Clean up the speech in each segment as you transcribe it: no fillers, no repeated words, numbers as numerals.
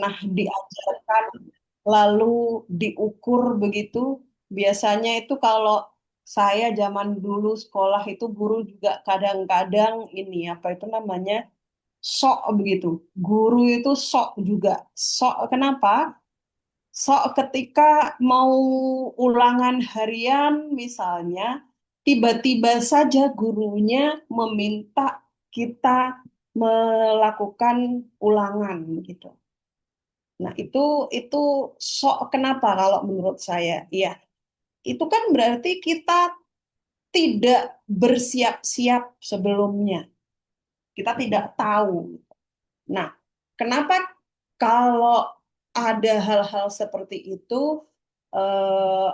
pernah diajarkan lalu diukur begitu. Biasanya itu kalau saya zaman dulu sekolah itu guru juga kadang-kadang ini apa itu namanya sok begitu. Guru itu sok juga. Sok kenapa? Sok ketika mau ulangan harian misalnya, tiba-tiba saja gurunya meminta kita melakukan ulangan gitu. Nah, itu sok kenapa kalau menurut saya? Iya, itu kan berarti kita tidak bersiap-siap sebelumnya. Kita tidak tahu. Nah, kenapa kalau ada hal-hal seperti itu,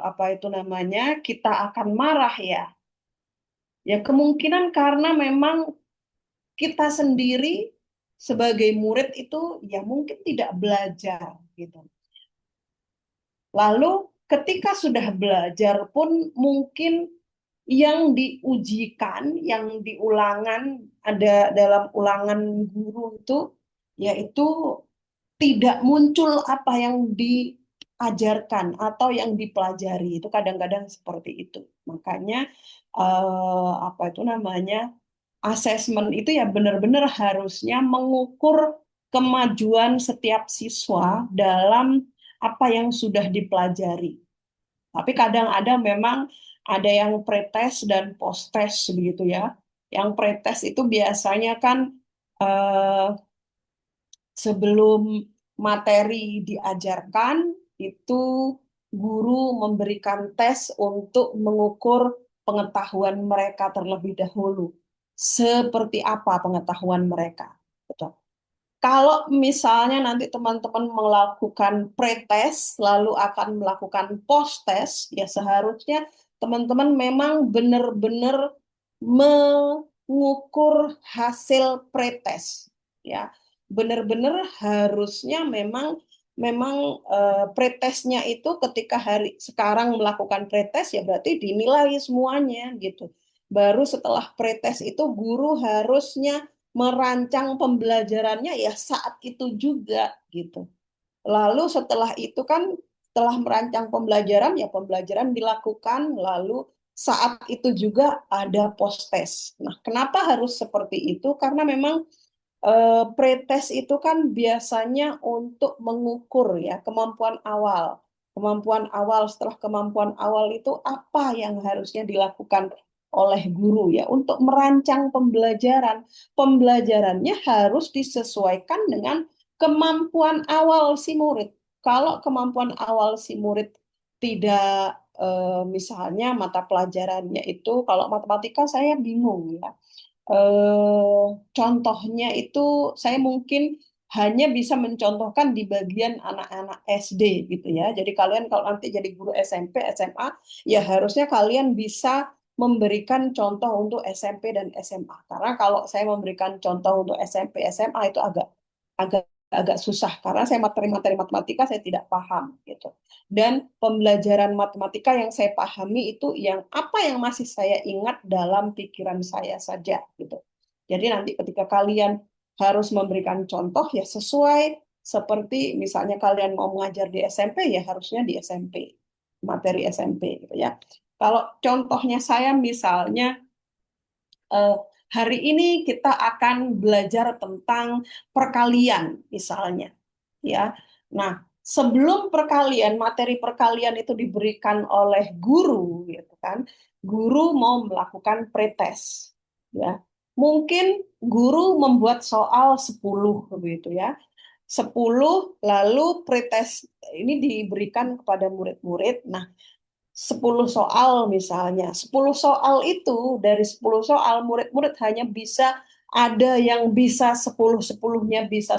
apa itu namanya, kita akan marah ya? Ya kemungkinan karena memang kita sendiri sebagai murid itu ya mungkin tidak belajar gitu. Lalu ketika sudah belajar pun mungkin yang diujikan, yang diulangan ada dalam ulangan guru itu yaitu tidak muncul apa yang diajarkan atau yang dipelajari. Itu kadang-kadang seperti itu. Makanya apa itu namanya? Asesmen itu ya benar-benar harusnya mengukur kemajuan setiap siswa dalam apa yang sudah dipelajari. Tapi kadang ada memang ada yang pretest dan post-test begitu ya. Yang pretest itu biasanya kan eh, sebelum materi diajarkan, itu guru memberikan tes untuk mengukur pengetahuan mereka terlebih dahulu. Seperti apa pengetahuan mereka. Betul. Kalau misalnya nanti teman-teman melakukan pretest, lalu akan melakukan post-test, ya seharusnya teman-teman memang benar-benar mengukur hasil pretest. Ya, benar-benar harusnya memang memang pretestnya itu ketika hari sekarang melakukan pretest ya berarti dinilai semuanya gitu. Baru setelah pretest itu guru harusnya merancang pembelajarannya ya saat itu juga gitu. Lalu setelah itu kan setelah merancang pembelajaran ya pembelajaran dilakukan lalu saat itu juga ada post test. Nah, kenapa harus seperti itu? Karena memang pretest itu kan biasanya untuk mengukur ya kemampuan awal. Kemampuan awal setelah kemampuan awal itu apa yang harusnya dilakukan oleh guru ya untuk merancang pembelajaran. Pembelajarannya harus disesuaikan dengan kemampuan awal si murid. Kalau kemampuan awal si murid tidak misalnya mata pelajarannya itu kalau matematika saya bingung ya contohnya itu saya mungkin hanya bisa mencontohkan di bagian anak-anak SD gitu ya. Jadi kalian kalau nanti jadi guru SMP, SMA, ya harusnya kalian bisa memberikan contoh untuk SMP dan SMA. Karena kalau saya memberikan contoh untuk SMP, SMA itu agak agak agak susah karena saya materi-materi matematika saya tidak paham gitu. Dan pembelajaran matematika yang saya pahami itu yang apa yang masih saya ingat dalam pikiran saya saja gitu. Jadi nanti ketika kalian harus memberikan contoh ya sesuai seperti misalnya kalian mau mengajar di SMP ya harusnya di SMP, materi SMP gitu ya. Kalau contohnya saya misalnya eh, hari ini kita akan belajar tentang perkalian misalnya ya. Nah, sebelum perkalian, materi perkalian itu diberikan oleh guru gitu kan. Guru mau melakukan pretest ya. Mungkin guru membuat soal 10 begitu ya. 10 lalu pretest ini diberikan kepada murid-murid. Nah, 10 soal misalnya. 10 soal itu dari 10 soal murid-murid hanya bisa ada yang bisa 10-10-nya bisa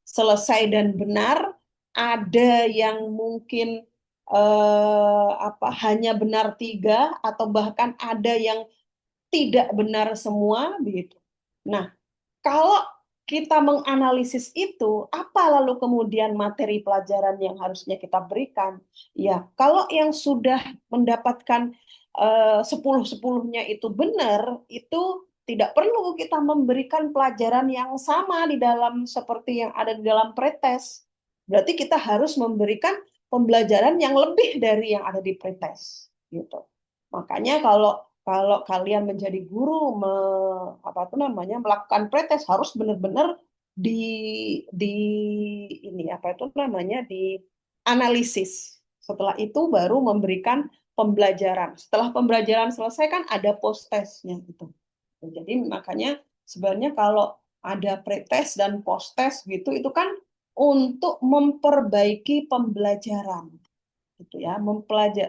selesai dan benar, ada yang mungkin apa hanya benar 3 atau bahkan ada yang tidak benar semua begitu. Nah, kalau kita menganalisis itu, apa lalu kemudian materi pelajaran yang harusnya kita berikan? Ya, kalau yang sudah mendapatkan 10-10-nya itu benar, itu tidak perlu kita memberikan pelajaran yang sama di dalam seperti yang ada di dalam pretest. Berarti kita harus memberikan pembelajaran yang lebih dari yang ada di pretest, gitu. Makanya kalau kalau kalian menjadi guru apa itu namanya melakukan pretest harus benar-benar di di ini apa itu namanya di analisis. Setelah itu baru memberikan pembelajaran. Setelah pembelajaran selesai kan ada post testnya gitu. Jadi makanya sebenarnya kalau ada pretest dan post test gitu itu kan untuk memperbaiki pembelajaran gitu ya,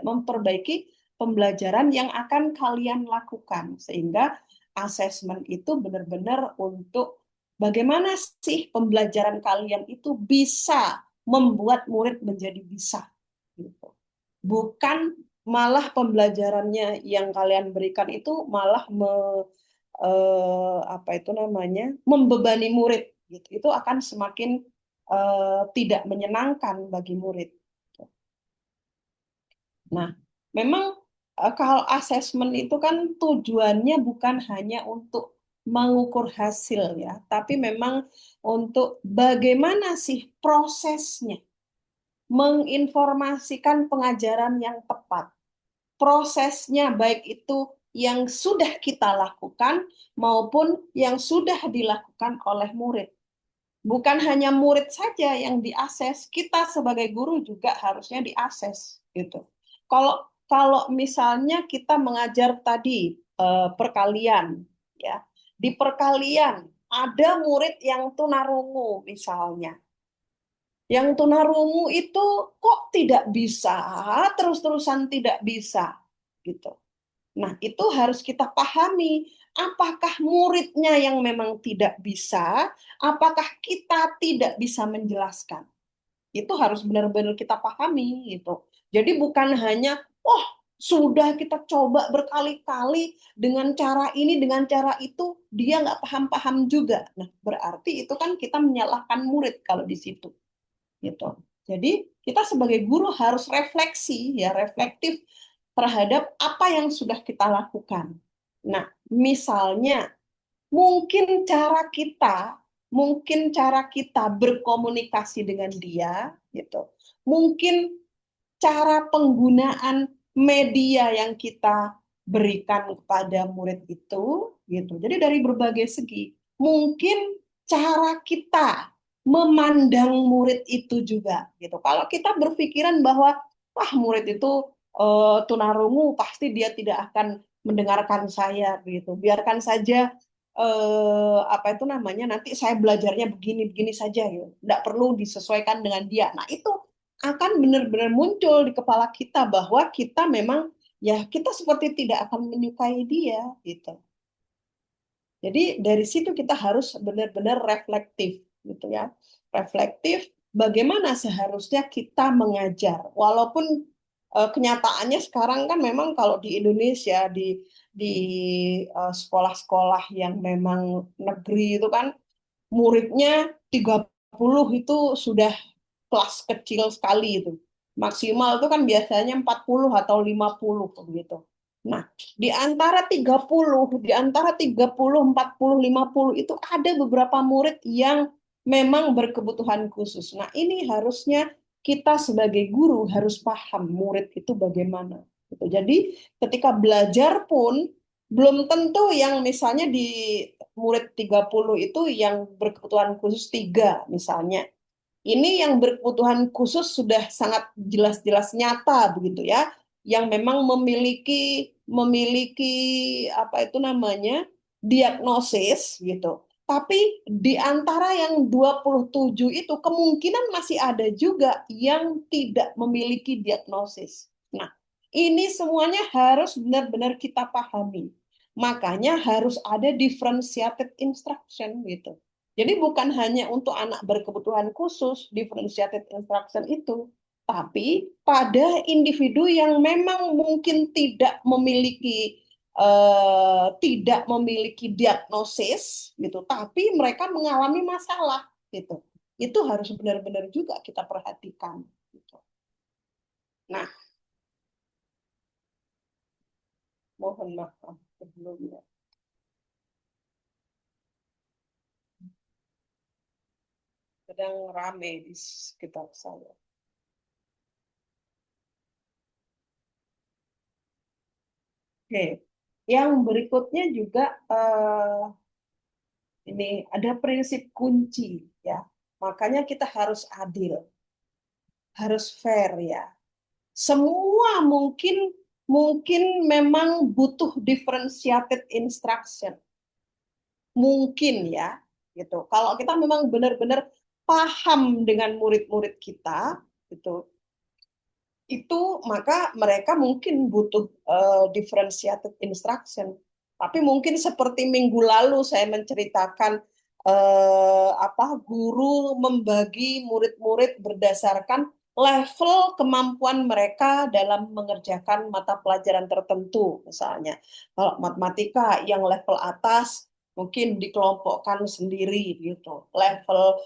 memperbaiki pembelajaran yang akan kalian lakukan sehingga asesmen itu benar-benar untuk bagaimana sih pembelajaran kalian itu bisa membuat murid menjadi bisa gitu. Bukan malah pembelajarannya yang kalian berikan itu malah apa itu namanya membebani murid gitu. Itu akan semakin tidak menyenangkan bagi murid. Nah, memang kalau asesmen itu kan tujuannya bukan hanya untuk mengukur hasil ya, tapi memang untuk bagaimana sih prosesnya menginformasikan pengajaran yang tepat. Prosesnya baik itu yang sudah kita lakukan maupun yang sudah dilakukan oleh murid. Bukan hanya murid saja yang diakses, kita sebagai guru juga harusnya diakses gitu. Kalau kalau misalnya kita mengajar tadi perkalian ya, di perkalian ada murid yang tunarungu misalnya. Yang tunarungu itu kok tidak bisa, terus-terusan tidak bisa gitu. Nah, itu harus kita pahami, apakah muridnya yang memang tidak bisa, apakah kita tidak bisa menjelaskan. Itu harus benar-benar kita pahami gitu. Jadi bukan hanya, oh sudah kita coba berkali-kali dengan cara ini, dengan cara itu, dia nggak paham-paham juga. Nah, berarti itu kan kita menyalahkan murid kalau di situ gitu. Jadi kita sebagai guru harus refleksi ya, reflektif terhadap apa yang sudah kita lakukan. Nah, misalnya mungkin cara kita berkomunikasi dengan dia gitu. Mungkin cara penggunaan media yang kita berikan kepada murid itu gitu. Jadi dari berbagai segi. Mungkin cara kita memandang murid itu juga gitu. Kalau kita berpikiran bahwa wah murid itu tunarungu pasti dia tidak akan mendengarkan saya gitu. Biarkan saja apa itu namanya nanti saya belajarnya begini-begini saja gitu. Tidak perlu disesuaikan dengan dia. Nah, itu akan benar-benar muncul di kepala kita bahwa kita memang ya kita seperti tidak akan menyukai dia gitu. Jadi dari situ kita harus benar-benar reflektif gitu ya. Reflektif bagaimana seharusnya kita mengajar. Walaupun kenyataannya sekarang kan memang kalau di Indonesia di sekolah-sekolah yang memang negeri itu kan muridnya 30 itu sudah kelas kecil sekali itu. Maksimal itu kan biasanya 40 atau 50 begitu. Nah, di antara 30, 40, 50 itu ada beberapa murid yang memang berkebutuhan khusus. Nah, ini harusnya kita sebagai guru harus paham murid itu bagaimana. Gitu. Jadi, ketika belajar pun belum tentu yang misalnya di murid 30 itu yang berkebutuhan khusus 3 misalnya. Ini yang berkebutuhan khusus sudah sangat jelas-jelas nyata begitu ya, yang memang memiliki apa itu namanya diagnosis gitu. Tapi di antara yang 27 itu kemungkinan masih ada juga yang tidak memiliki diagnosis. Nah, ini semuanya harus benar-benar kita pahami. Makanya harus ada differentiated instruction gitu. Jadi bukan hanya untuk anak berkebutuhan khusus, differentiated instruction itu, tapi pada individu yang memang mungkin tidak memiliki diagnosis gitu, tapi mereka mengalami masalah gitu. Itu harus benar-benar juga kita perhatikan gitu. Nah, mohon maaf sebelumnya. sedang rame di sekitar saya. Oke, yang berikutnya juga ini ada prinsip kunci ya. Makanya kita harus adil, harus fair ya. Semua mungkin mungkin memang butuh differentiated instruction. Mungkin ya, gitu. Kalau kita memang benar-benar paham dengan murid-murid kita, gitu, itu maka mereka mungkin butuh differentiated instruction. Tapi mungkin seperti minggu lalu saya menceritakan apa guru membagi murid-murid berdasarkan level kemampuan mereka dalam mengerjakan mata pelajaran tertentu, misalnya kalau matematika yang level atas mungkin dikelompokkan sendiri gitu, level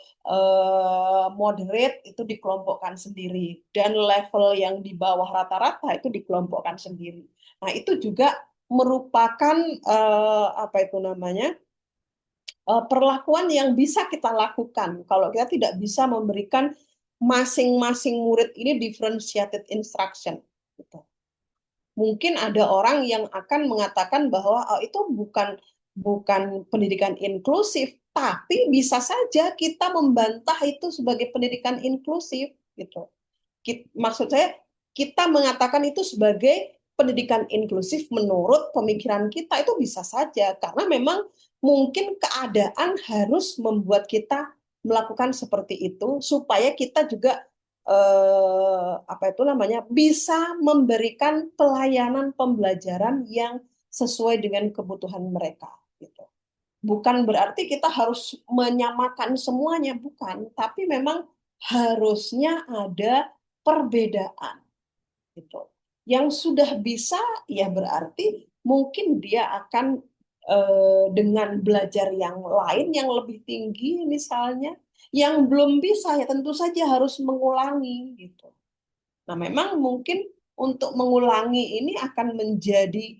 moderate itu dikelompokkan sendiri dan level yang di bawah rata-rata itu dikelompokkan sendiri. Nah, itu juga merupakan apa itu namanya? Perlakuan yang bisa kita lakukan kalau kita tidak bisa memberikan masing-masing murid ini differentiated instruction gitu. Mungkin ada orang yang akan mengatakan bahwa oh, itu bukan bukan pendidikan inklusif, tapi bisa saja kita membantah itu sebagai pendidikan inklusif gitu. Maksud saya kita mengatakan itu sebagai pendidikan inklusif menurut pemikiran kita itu bisa saja karena memang mungkin keadaan harus membuat kita melakukan seperti itu supaya kita juga apa itu namanya bisa memberikan pelayanan pembelajaran yang sesuai dengan kebutuhan mereka gitu. Bukan berarti kita harus menyamakan semuanya, bukan, tapi memang harusnya ada perbedaan gitu. Yang sudah bisa ya berarti mungkin dia akan dengan belajar yang lain yang lebih tinggi misalnya, yang belum bisa ya tentu saja harus mengulangi gitu. Nah, memang mungkin untuk mengulangi ini akan menjadi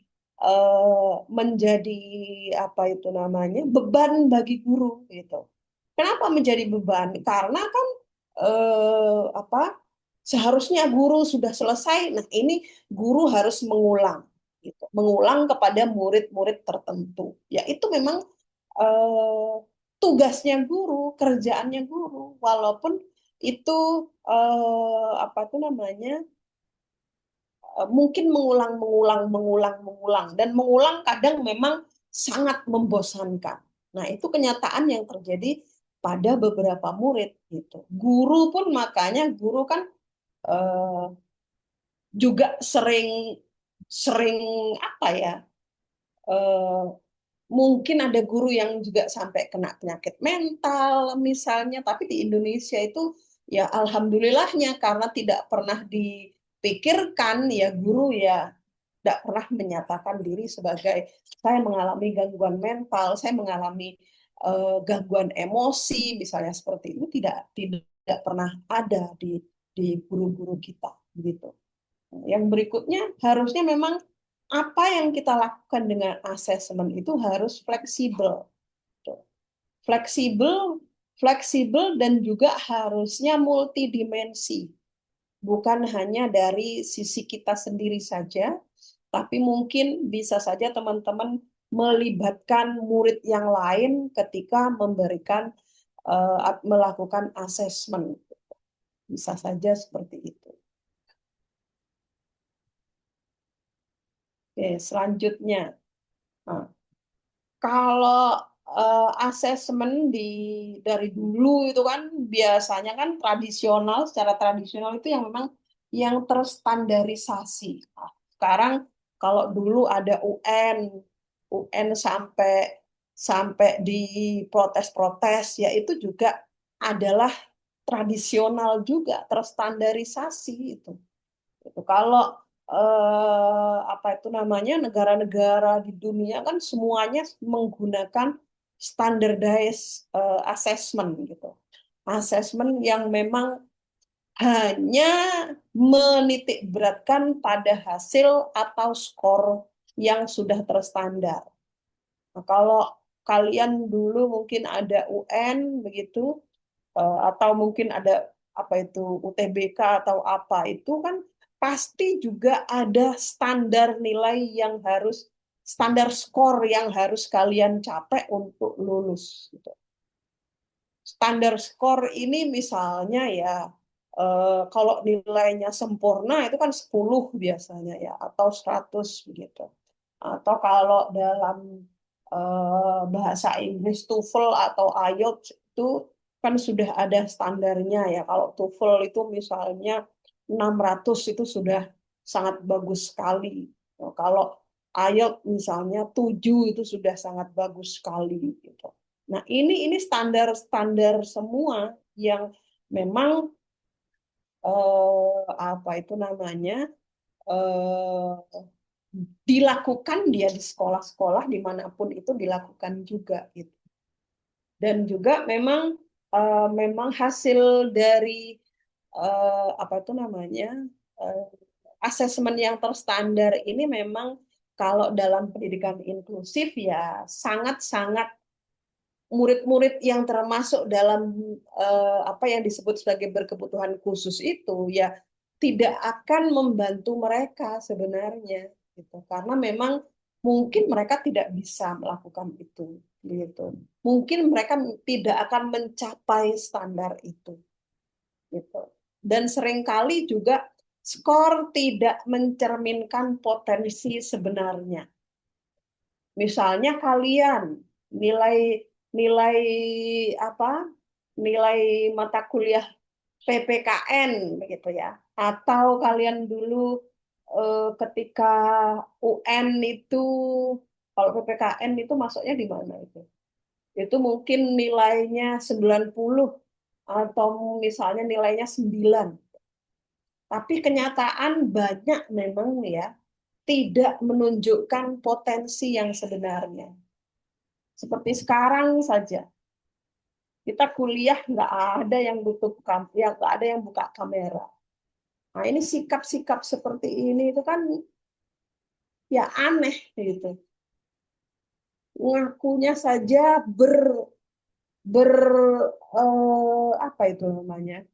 apa itu namanya beban bagi guru gitu. Kenapa menjadi beban? Karena kan apa seharusnya guru sudah selesai. Nah, ini guru harus mengulang gitu. Mengulang kepada murid-murid tertentu. Ya, itu memang eh, tugasnya guru, kerjaannya guru. Walaupun itu apa itu namanya mungkin mengulang, mengulang, mengulang, mengulang, dan mengulang kadang memang sangat membosankan. Nah, itu kenyataan yang terjadi pada beberapa murid gitu. Guru pun makanya guru kan eh, juga sering sering apa ya? eh, Mungkin ada guru yang juga sampai kena penyakit mental misalnya, tapi di Indonesia itu ya alhamdulillahnya karena tidak pernah dipikirkan ya guru ya tidak pernah menyatakan diri sebagai saya mengalami gangguan mental, saya mengalami gangguan emosi misalnya seperti itu tidak pernah ada di guru-guru kita begitu. Yang berikutnya harusnya memang apa yang kita lakukan dengan asesmen itu harus fleksibel. Fleksibel, fleksibel dan juga harusnya multidimensi. Bukan hanya dari sisi kita sendiri saja, tapi mungkin bisa saja teman-teman melibatkan murid yang lain ketika melakukan asesmen. Bisa saja seperti itu. Oke, selanjutnya. Nah, kalau asesmen dari dulu itu kan biasanya kan tradisional, secara tradisional itu yang memang yang terstandarisasi. Nah, sekarang kalau dulu ada UN sampai sampai di protes-protes, ya itu juga adalah tradisional juga, terstandarisasi itu. Itu kalau apa itu namanya negara-negara di dunia kan semuanya menggunakan standardized assessment gitu. Assessment yang memang hanya menitik beratkan pada hasil atau skor yang sudah terstandar. Nah, kalau kalian dulu mungkin ada UN begitu, atau mungkin ada apa itu UTBK atau apa itu kan pasti juga ada standar nilai yang harus standar skor yang harus kalian capai untuk lulus gitu. Standar skor ini misalnya ya kalau nilainya sempurna itu kan 10 biasanya ya atau 100 begitu. Atau kalau dalam bahasa Inggris TOEFL atau IELTS itu kan sudah ada standarnya ya. Kalau TOEFL itu misalnya 600 itu sudah sangat bagus sekali. Kalau IELTS misalnya 7 itu sudah sangat bagus sekali gitu. Nah, ini standar-standar semua yang memang apa itu namanya eh, dilakukan dia di sekolah-sekolah dimanapun itu dilakukan juga gitu. Dan juga memang hasil dari apa itu namanya eh, asesmen yang terstandar ini memang kalau dalam pendidikan inklusif ya sangat-sangat murid-murid yang termasuk dalam apa yang disebut sebagai berkebutuhan khusus itu ya tidak akan membantu mereka sebenarnya gitu karena memang mungkin mereka tidak bisa melakukan itu gitu mungkin mereka tidak akan mencapai standar itu gitu dan seringkali juga skor tidak mencerminkan potensi sebenarnya. Misalnya kalian nilai nilai apa? Nilai mata kuliah PPKN begitu ya. Atau kalian dulu ketika UN itu kalau PPKN itu masuknya di mana itu? Itu mungkin nilainya 90 atau misalnya nilainya 9. Tapi kenyataan banyak memang ya tidak menunjukkan potensi yang sebenarnya. Seperti sekarang saja, kita kuliah nggak ada yang tutup ya nggak ada yang buka kamera. Nah ini sikap-sikap seperti ini itu kan ya aneh gitu. Ngakunya saja ber apa itu namanya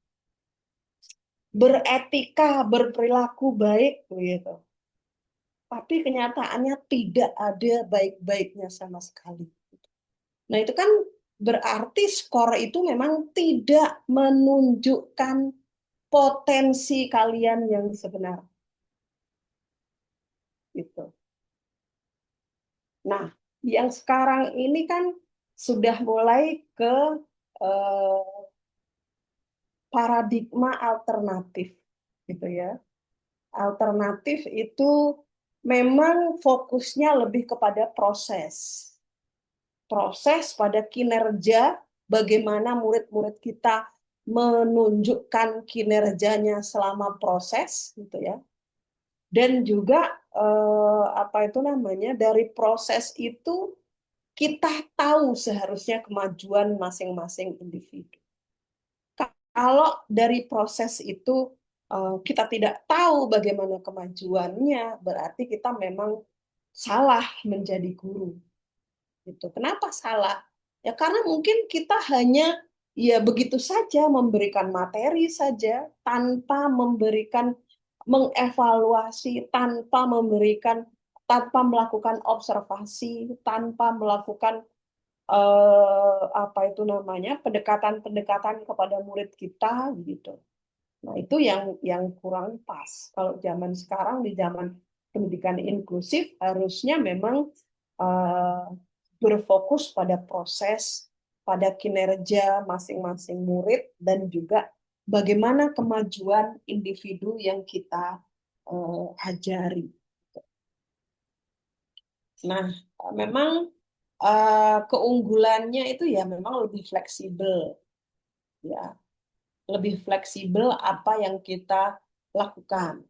beretika, berperilaku baik gitu. Tapi kenyataannya tidak ada baik-baiknya sama sekali. Nah, itu kan berarti skor itu memang tidak menunjukkan potensi kalian yang sebenarnya. Gitu. Nah, yang sekarang ini kan sudah mulai ke eh, paradigma alternatif, gitu ya. Alternatif itu memang fokusnya lebih kepada proses. Proses pada kinerja, bagaimana murid-murid kita menunjukkan kinerjanya selama proses, gitu ya. Dan juga apa itu namanya dari proses itu kita tahu seharusnya kemajuan masing-masing individu. Kalau dari proses itu kita tidak tahu bagaimana kemajuannya, berarti kita memang salah menjadi guru. Gitu. Kenapa salah? Ya karena mungkin kita hanya ya begitu saja memberikan materi saja tanpa memberikan mengevaluasi, tanpa melakukan observasi, tanpa melakukan apa itu namanya pendekatan-pendekatan kepada murid kita gitu. Nah, itu yang kurang pas. Kalau zaman sekarang di zaman pendidikan inklusif harusnya memang eh, berfokus pada proses, pada kinerja masing-masing murid dan juga bagaimana kemajuan individu yang kita ajari. Nah, memang keunggulannya itu ya memang lebih fleksibel, ya, lebih fleksibel apa yang kita lakukan.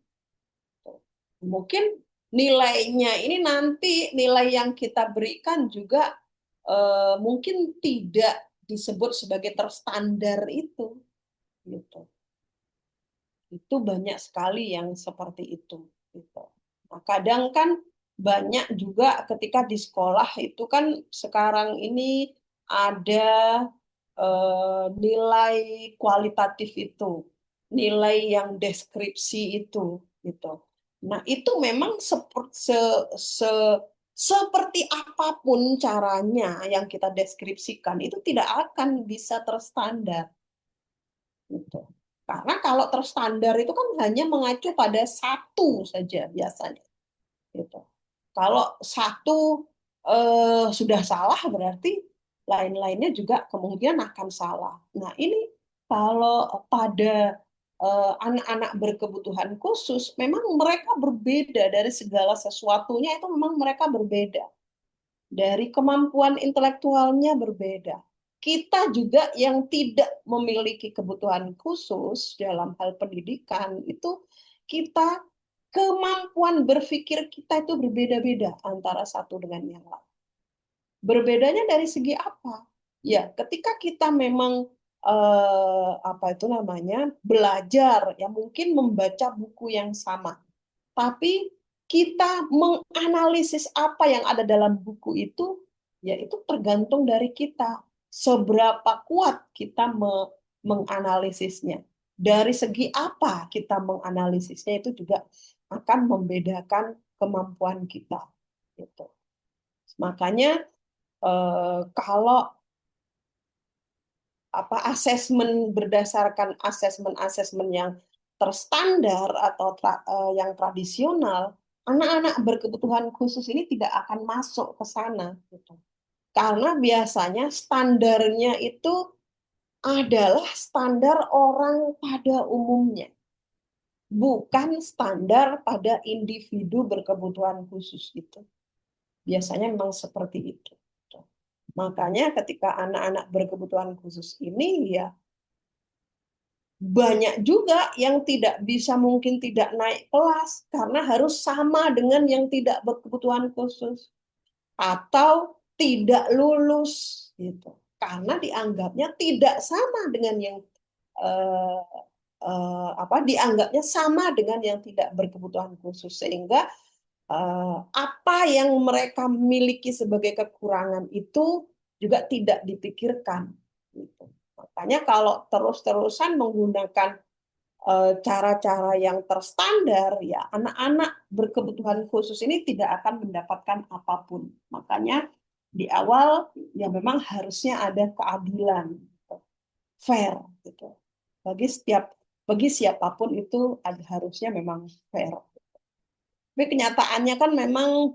Mungkin nilainya ini nanti nilai yang kita berikan juga mungkin tidak disebut sebagai terstandar itu, gitu. Itu banyak sekali yang seperti itu, gitu. Nah, kadang kan banyak juga ketika di sekolah itu kan sekarang ini ada nilai kualitatif itu, nilai yang deskripsi itu, gitu. Nah, itu memang seperti apapun caranya yang kita deskripsikan itu tidak akan bisa terstandar, gitu. Karena kalau terstandar itu kan hanya mengacu pada satu saja biasanya, gitu. Kalau satu sudah salah berarti lain-lainnya juga kemungkinan akan salah. Nah, ini kalau pada anak-anak berkebutuhan khusus, memang mereka berbeda dari segala sesuatunya itu memang mereka berbeda. Dari kemampuan intelektualnya berbeda. Kita juga yang tidak memiliki kebutuhan khusus dalam hal pendidikan itu kita kemampuan berpikir kita itu berbeda-beda antara satu dengan yang lain. Berbedanya dari segi apa? Ya, ketika kita memang apa itu namanya belajar, ya mungkin membaca buku yang sama, tapi kita menganalisis apa yang ada dalam buku itu, ya itu tergantung dari kita. Seberapa kuat kita menganalisisnya. Dari segi apa kita menganalisisnya itu juga akan membedakan kemampuan kita. Gitu. Makanya kalau apa asesmen berdasarkan asesmen-asesmen yang terstandar atau yang tradisional, anak-anak berkebutuhan khusus ini tidak akan masuk ke sana, gitu. Karena biasanya standarnya itu adalah standar orang pada umumnya, bukan standar pada individu berkebutuhan khusus itu. Biasanya memang seperti itu. Makanya ketika anak-anak berkebutuhan khusus ini ya banyak juga yang tidak bisa mungkin tidak naik kelas karena harus sama dengan yang tidak berkebutuhan khusus atau tidak lulus gitu karena dianggapnya tidak sama dengan yang eh, apa dianggapnya sama dengan yang tidak berkebutuhan khusus sehingga apa yang mereka miliki sebagai kekurangan itu juga tidak dipikirkan gitu. Makanya kalau terus-terusan menggunakan cara-cara yang terstandar, ya anak-anak berkebutuhan khusus ini tidak akan mendapatkan apapun. Makanya di awal ya memang harusnya ada keadilan, gitu. Fair gitu. Bagi siapapun itu harusnya memang fair. Tapi kenyataannya kan memang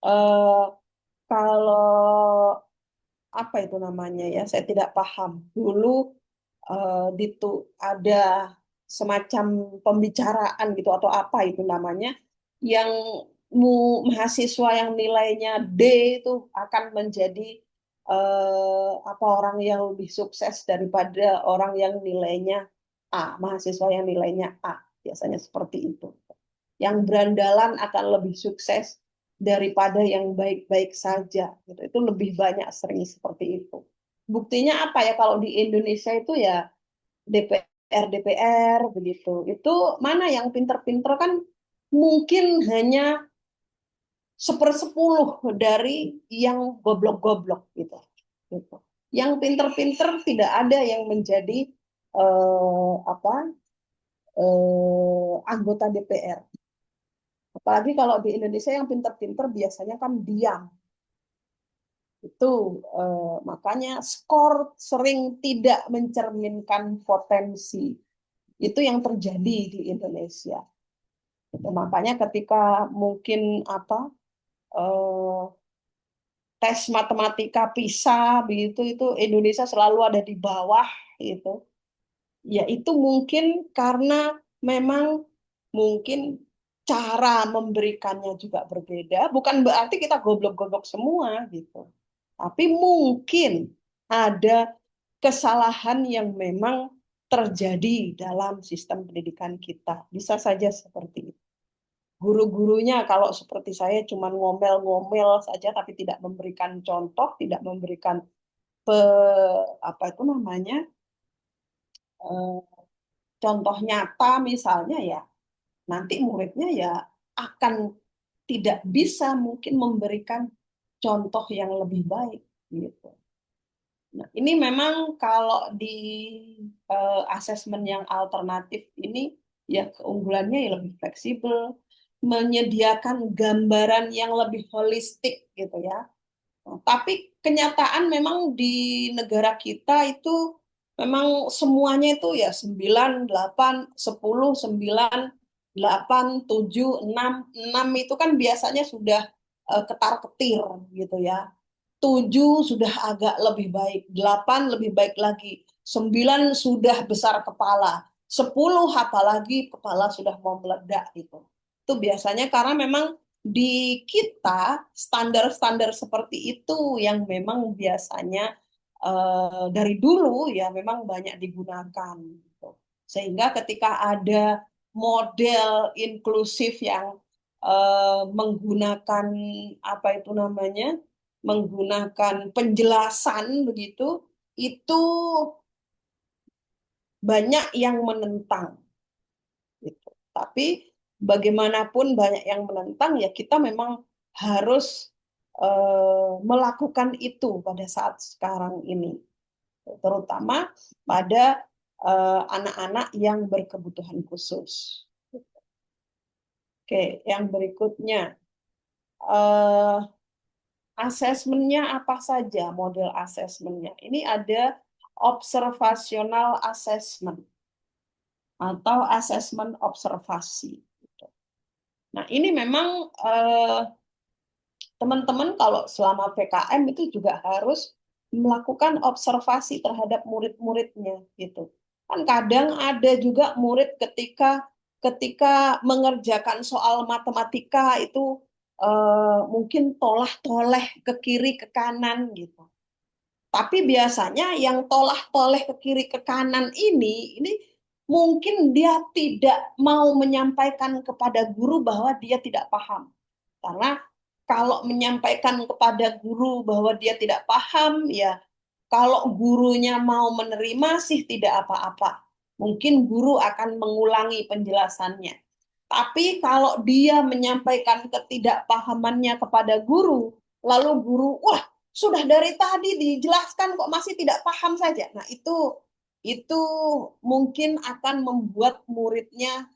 eh, kalau apa itu namanya ya, saya tidak paham. Dulu ada semacam pembicaraan gitu atau apa itu namanya yang mahasiswa yang nilainya D itu akan menjadi apa orang yang lebih sukses daripada orang yang nilainya A, mahasiswa yang nilainya A, biasanya seperti itu. Yang berandalan akan lebih sukses daripada yang baik-baik saja. Gitu. Itu lebih banyak sering seperti itu. Buktinya apa ya kalau di Indonesia itu ya DPR begitu. Itu mana yang pinter-pinter kan mungkin hanya 1/10 dari yang goblok-goblok gitu. Gitu. Yang pinter-pinter tidak ada yang menjadi apa anggota DPR. Apalagi kalau di Indonesia yang pinter-pinter biasanya kan diam. Itu makanya skor sering tidak mencerminkan potensi. Itu yang terjadi di Indonesia. Itu makanya ketika mungkin apa eh, tes matematika PISA begitu itu Indonesia selalu ada di bawah itu. Ya itu mungkin karena memang mungkin cara memberikannya juga berbeda. Bukan berarti kita goblok-goblok semua gitu. Tapi mungkin ada kesalahan yang memang terjadi dalam sistem pendidikan kita. Bisa saja seperti itu. Guru-gurunya kalau seperti saya cuma ngomel-ngomel saja tapi tidak memberikan contoh, tidak memberikan pe, apa itu namanya eh, contoh nyata misalnya ya, nanti muridnya ya akan tidak bisa mungkin memberikan contoh yang lebih baik gitu. Nah, ini memang kalau di asesmen yang alternatif ini ya keunggulannya ya lebih fleksibel, menyediakan gambaran yang lebih holistik gitu ya. Nah, tapi kenyataan memang di negara kita itu memang semuanya itu ya 9, 8, 10, 9, 8, 7, 6, 6 itu kan biasanya sudah ketar-ketir gitu ya. 7 sudah agak lebih baik, 8 lebih baik lagi, 9 sudah besar kepala, 10 apalagi kepala sudah mau meledak gitu. Itu biasanya karena memang di kita standar-standar seperti itu yang memang biasanya dari dulu ya memang banyak digunakan gitu. Sehingga ketika ada model inklusif yang menggunakan apa itu namanya, menggunakan penjelasan begitu, itu banyak yang menentang gitu. Tapi bagaimanapun banyak yang menentang ya kita memang harus melakukan itu pada saat sekarang ini, terutama pada anak-anak yang berkebutuhan khusus. Oke, yang berikutnya, eh, asesmennya apa saja model asesmennya? Ini ada observational assessment atau asesmen observasi. Nah, ini memang teman-teman kalau selama PKM itu juga harus melakukan observasi terhadap murid-muridnya gitu. Kan kadang ada juga murid ketika ketika mengerjakan soal matematika itu mungkin tolah-toleh ke kiri ke kanan gitu. Tapi biasanya yang tolah-toleh ke kiri ke kanan ini mungkin dia tidak mau menyampaikan kepada guru bahwa dia tidak paham. Karena kalau menyampaikan kepada guru bahwa dia tidak paham, ya kalau gurunya mau menerima sih tidak apa-apa. Mungkin guru akan mengulangi penjelasannya. Tapi kalau dia menyampaikan ketidakpahamannya kepada guru, lalu guru, wah sudah dari tadi dijelaskan kok masih tidak paham saja. Nah itu mungkin akan membuat muridnya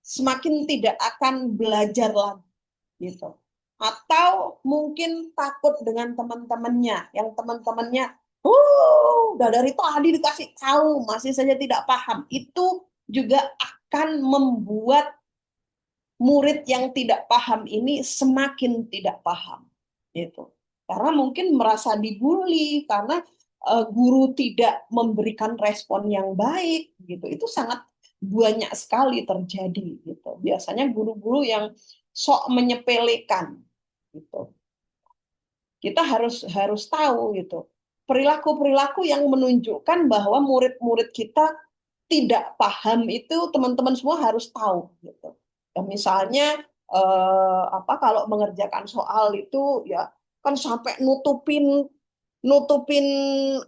semakin tidak akan belajar lagi gitu. Atau mungkin takut dengan teman-temannya, yang teman-temannya, udah dari tadi dikasih tahu masih saja tidak paham. Itu juga akan membuat murid yang tidak paham ini semakin tidak paham, gitu. Karena mungkin merasa dibully, karena guru tidak memberikan respon yang baik, gitu. Itu sangat banyak sekali terjadi, gitu. Biasanya guru-guru yang sok menyepelekan, gitu. Kita harus harus tahu gitu. Perilaku-perilaku yang menunjukkan bahwa murid-murid kita tidak paham itu teman-teman semua harus tahu gitu. Ya, misalnya apa kalau mengerjakan soal itu ya kan sampai nutupin nutupin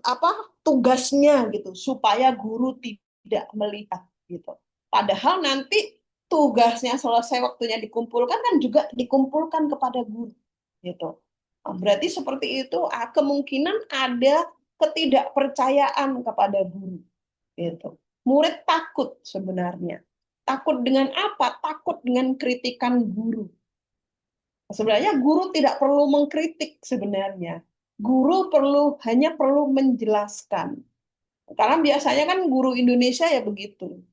apa tugasnya gitu supaya guru tidak melihat gitu. Padahal nanti tugasnya selesai waktunya dikumpulkan kan juga dikumpulkan kepada guru gitu. Nah, berarti seperti itu kemungkinan ada ketidakpercayaan kepada guru gitu. Murid takut sebenarnya. Takut dengan apa? Takut dengan kritikan guru. Sebenarnya guru tidak perlu mengkritik sebenarnya. Guru hanya perlu menjelaskan. Karena biasanya kan guru Indonesia ya begitu.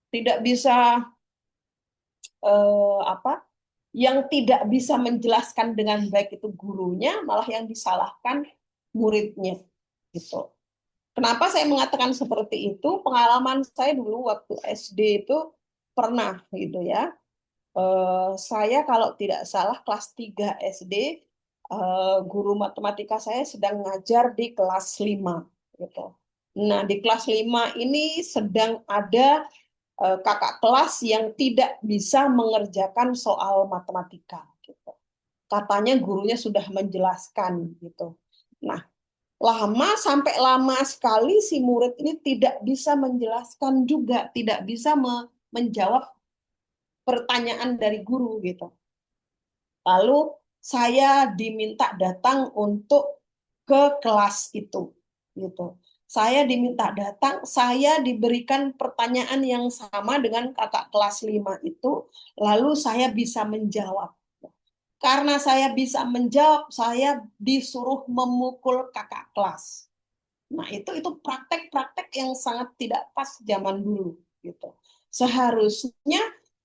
Tidak bisa apa? Yang tidak bisa menjelaskan dengan baik itu gurunya, malah yang disalahkan muridnya gitu. Kenapa saya mengatakan seperti itu? Pengalaman saya dulu waktu SD itu pernah gitu ya. Saya kalau tidak salah kelas 3 SD, guru matematika saya sedang ngajar di kelas 5 gitu. Nah, di kelas 5 ini sedang ada kakak kelas yang tidak bisa mengerjakan soal matematika gitu. Katanya gurunya sudah menjelaskan gitu. Nah, lama sekali si murid ini tidak bisa menjelaskan juga, tidak bisa menjawab pertanyaan dari guru gitu. Lalu saya diminta datang untuk ke kelas itu. gitu. Saya diminta datang, saya diberikan pertanyaan yang sama dengan kakak kelas 5 itu, lalu saya bisa menjawab. Karena saya bisa menjawab, saya disuruh memukul kakak kelas. Nah, itu praktek-praktek yang sangat tidak pas zaman dulu gitu. Seharusnya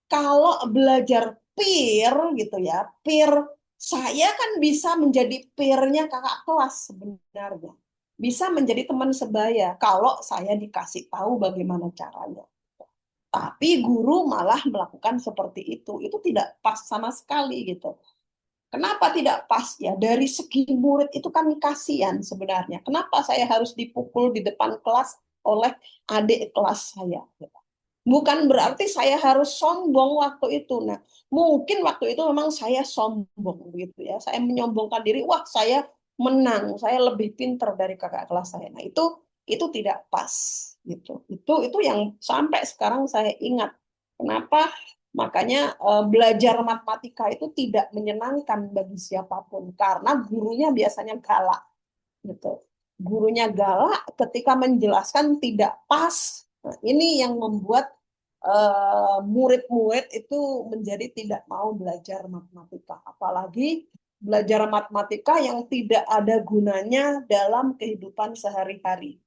kalau belajar peer gitu ya, peer saya kan bisa menjadi peernya kakak kelas sebenarnya. Bisa menjadi teman sebaya kalau saya dikasih tahu bagaimana caranya. Tapi guru malah melakukan seperti itu. Itu tidak pas sama sekali gitu. Kenapa tidak pas ya? Dari segi murid itu kan kasihan sebenarnya. Kenapa saya harus dipukul di depan kelas oleh adik kelas saya? Bukan berarti saya harus sombong waktu itu. Nah, mungkin waktu itu memang saya sombong gitu ya. Saya menyombongkan diri, wah saya menang, saya lebih pinter dari kakak kelas saya. Nah, itu tidak pas gitu. Itu yang sampai sekarang saya ingat. Kenapa? Makanya belajar matematika itu tidak menyenangkan bagi siapapun karena gurunya biasanya galak gitu. Gurunya galak ketika menjelaskan tidak pas. Nah, ini yang membuat murid-murid itu menjadi tidak mau belajar matematika. Apalagi belajar matematika yang tidak ada gunanya dalam kehidupan sehari-hari.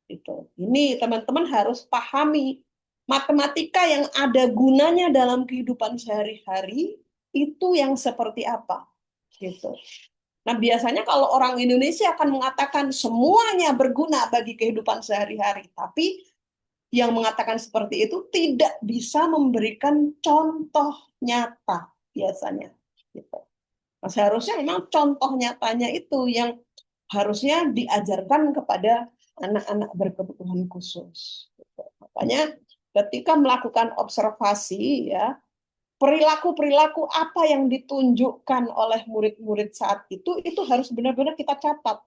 Itu. Ini teman-teman harus pahami matematika yang ada gunanya dalam kehidupan sehari-hari itu yang seperti apa. Gitu. Nah, biasanya kalau orang Indonesia akan mengatakan semuanya berguna bagi kehidupan sehari-hari, tapi yang mengatakan seperti itu tidak bisa memberikan contoh nyata biasanya. Gitu. Nah, seharusnya memang contoh nyatanya itu yang harusnya diajarkan kepada anak-anak berkebutuhan khusus. Gitu. Makanya ketika melakukan observasi ya, perilaku-perilaku apa yang ditunjukkan oleh murid-murid saat itu harus benar-benar kita catat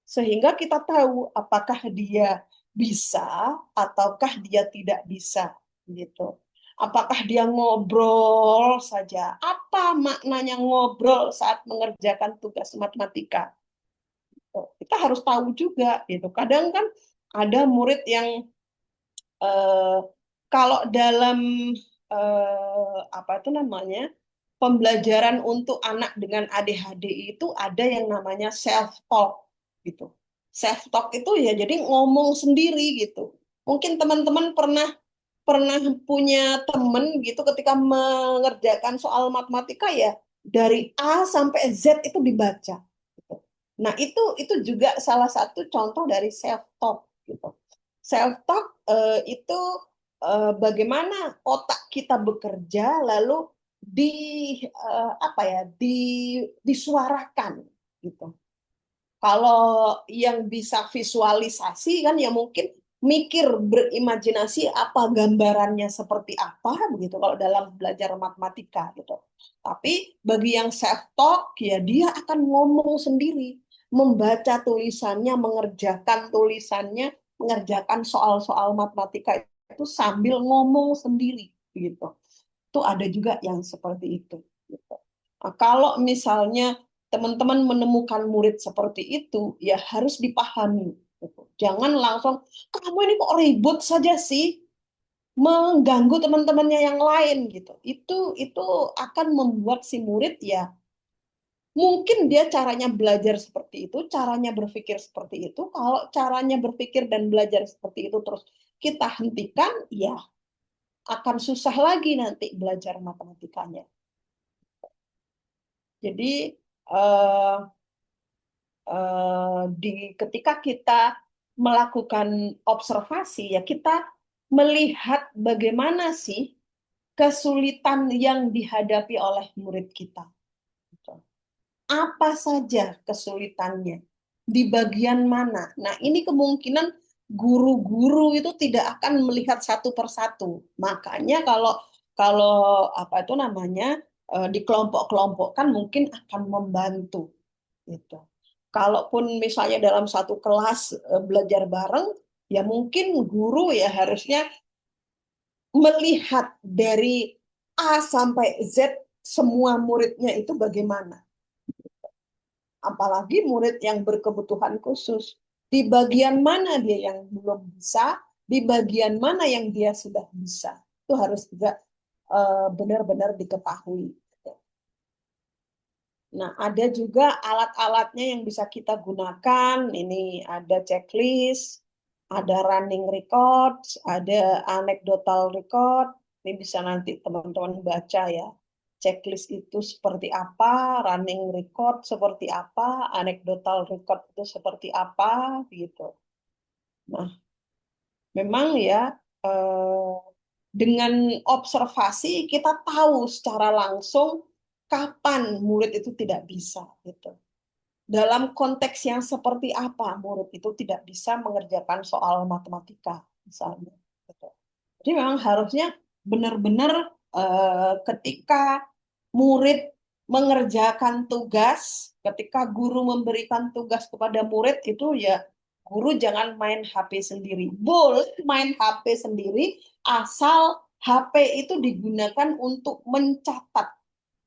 sehingga kita tahu apakah dia bisa ataukah dia tidak bisa gitu. Apakah dia ngobrol saja? Apa maknanya ngobrol saat mengerjakan tugas matematika? Kita harus tahu juga gitu. Kadang kan ada murid yang eh, kalau dalam apa itu namanya pembelajaran untuk anak dengan ADHD itu ada yang namanya self talk gitu. Self talk itu ya jadi ngomong sendiri gitu. Mungkin teman-teman pernah pernah punya temen gitu ketika mengerjakan soal matematika ya dari A sampai Z itu dibaca. Gitu. Nah itu juga salah satu contoh dari self talk gitu. Self talk itu bagaimana otak kita bekerja lalu di apa ya disuarakan gitu. Kalau yang bisa visualisasi kan ya mungkin mikir berimajinasi apa gambarannya seperti apa begitu kalau dalam belajar matematika gitu. Tapi bagi yang self talk ya dia akan ngomong sendiri, membaca tulisannya, mengerjakan tulisannya, mengerjakan soal-soal matematika itu sambil ngomong sendiri gitu. Itu ada juga yang seperti itu gitu. Nah, kalau misalnya teman-teman menemukan murid seperti itu, ya harus dipahami. Gitu. Jangan langsung, kamu ini kok ribut saja sih, mengganggu teman-temannya yang lain gitu. Itu akan membuat si murid ya, mungkin dia caranya belajar seperti itu, caranya berpikir seperti itu. Kalau caranya berpikir dan belajar seperti itu terus kita hentikan, ya akan susah lagi nanti belajar matematikanya. Jadi eh, ketika kita melakukan observasi ya kita melihat bagaimana sih kesulitan yang dihadapi oleh murid kita. Apa saja kesulitannya? Di bagian mana? Nah, ini kemungkinan guru-guru itu tidak akan melihat satu persatu. Makanya kalau kalau apa itu namanya dikelompok-kelompokkan mungkin akan membantu gitu. Kalaupun misalnya dalam satu kelas belajar bareng, ya mungkin guru ya harusnya melihat dari A sampai Z semua muridnya itu bagaimana. Apalagi murid yang berkebutuhan khusus. di bagian mana dia yang belum bisa, di bagian mana yang dia sudah bisa. Itu harus juga benar-benar diketahui. Nah, ada juga alat-alatnya yang bisa kita gunakan. Ini ada checklist, ada running record, ada anecdotal record. Ini bisa nanti teman-teman baca ya. Checklist itu seperti apa, running record seperti apa, anecdotal record itu seperti apa, gitu. Nah, memang ya dengan observasi kita tahu secara langsung kapan murid itu tidak bisa, gitu. Dalam konteks yang seperti apa murid itu tidak bisa mengerjakan soal matematika misalnya, gitu. Jadi memang harusnya benar-benar ketika murid mengerjakan tugas, ketika guru memberikan tugas kepada murid itu ya guru jangan main HP sendiri. Boleh main HP sendiri asal HP itu digunakan untuk mencatat,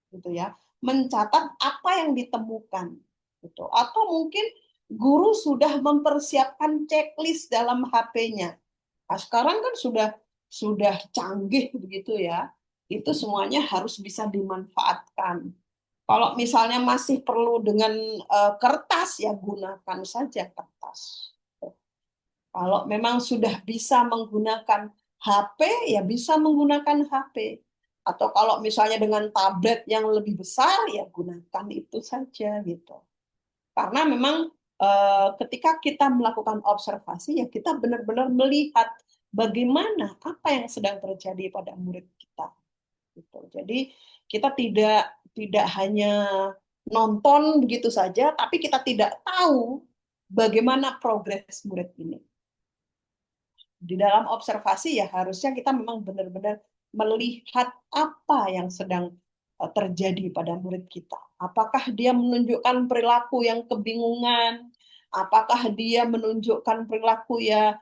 gitu ya, mencatat apa yang ditemukan, gitu. Atau mungkin guru sudah mempersiapkan checklist dalam HP-nya. Nah, sekarang kan sudah canggih begitu ya, itu semuanya harus bisa dimanfaatkan. Kalau misalnya masih perlu dengan kertas, ya gunakan saja kertas. Kalau memang sudah bisa menggunakan HP, ya bisa menggunakan HP. Atau kalau misalnya dengan tablet yang lebih besar, ya gunakan itu saja gitu. Karena memang ketika kita melakukan observasi, ya kita benar-benar melihat bagaimana apa yang sedang terjadi pada murid kita. Gitu. Jadi kita tidak hanya nonton begitu saja, tapi kita tidak tahu bagaimana progres murid ini. Di dalam observasi ya harusnya kita memang benar-benar melihat apa yang sedang terjadi pada murid kita. Apakah dia menunjukkan perilaku yang kebingungan? Apakah dia menunjukkan perilaku ya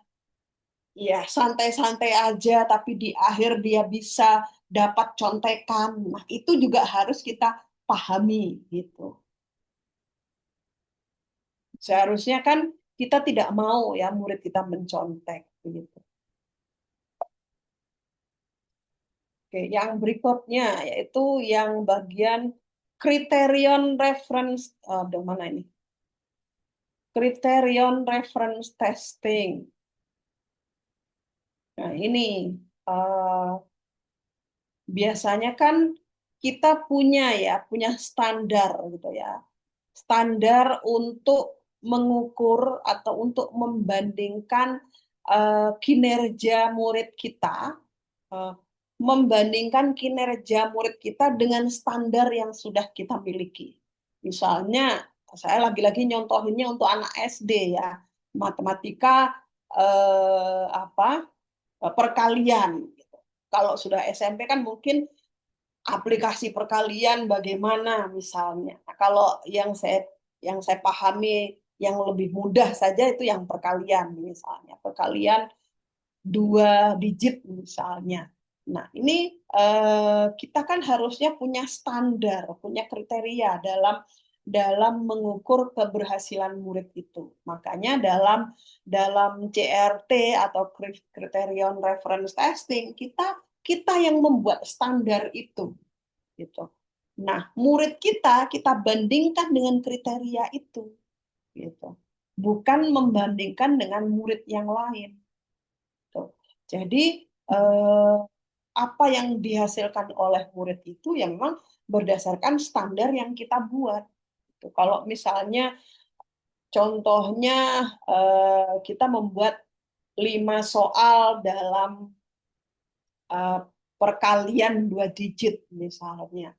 santai-santai aja, tapi di akhir dia bisa dapat contekan. Nah, itu juga harus kita pahami gitu. Seharusnya kan kita tidak mau ya murid kita mencontek gitu. Oke, yang berikutnya yaitu yang bagian kriterion reference, mana ini? Kriterion reference testing. Nah, ini uh, biasanya kan kita punya standar gitu ya. Standar untuk mengukur atau untuk membandingkan kinerja murid kita, eh, membandingkan kinerja murid kita dengan standar yang sudah kita miliki. Misalnya, saya lagi-lagi nyontohinnya untuk anak SD ya, matematika apa perkalian. Gitu. Kalau sudah SMP kan mungkin aplikasi perkalian bagaimana misalnya. Nah, kalau yang saya pahami yang lebih mudah saja itu yang perkalian misalnya. Perkalian 2 digit misalnya. Nah, ini kita kan harusnya punya standar, punya kriteria dalam mengukur keberhasilan murid itu. Makanya dalam dalam CRT atau criterion reference testing kita yang membuat standar itu gitu. Nah, murid kita bandingkan dengan kriteria itu gitu. Bukan membandingkan dengan murid yang lain. Gitu. Jadi eh, apa yang dihasilkan oleh murid itu yang memang berdasarkan standar yang kita buat. Gitu. Kalau misalnya contohnya kita membuat 5 soal dalam eh, perkalian 2 digit misalnya,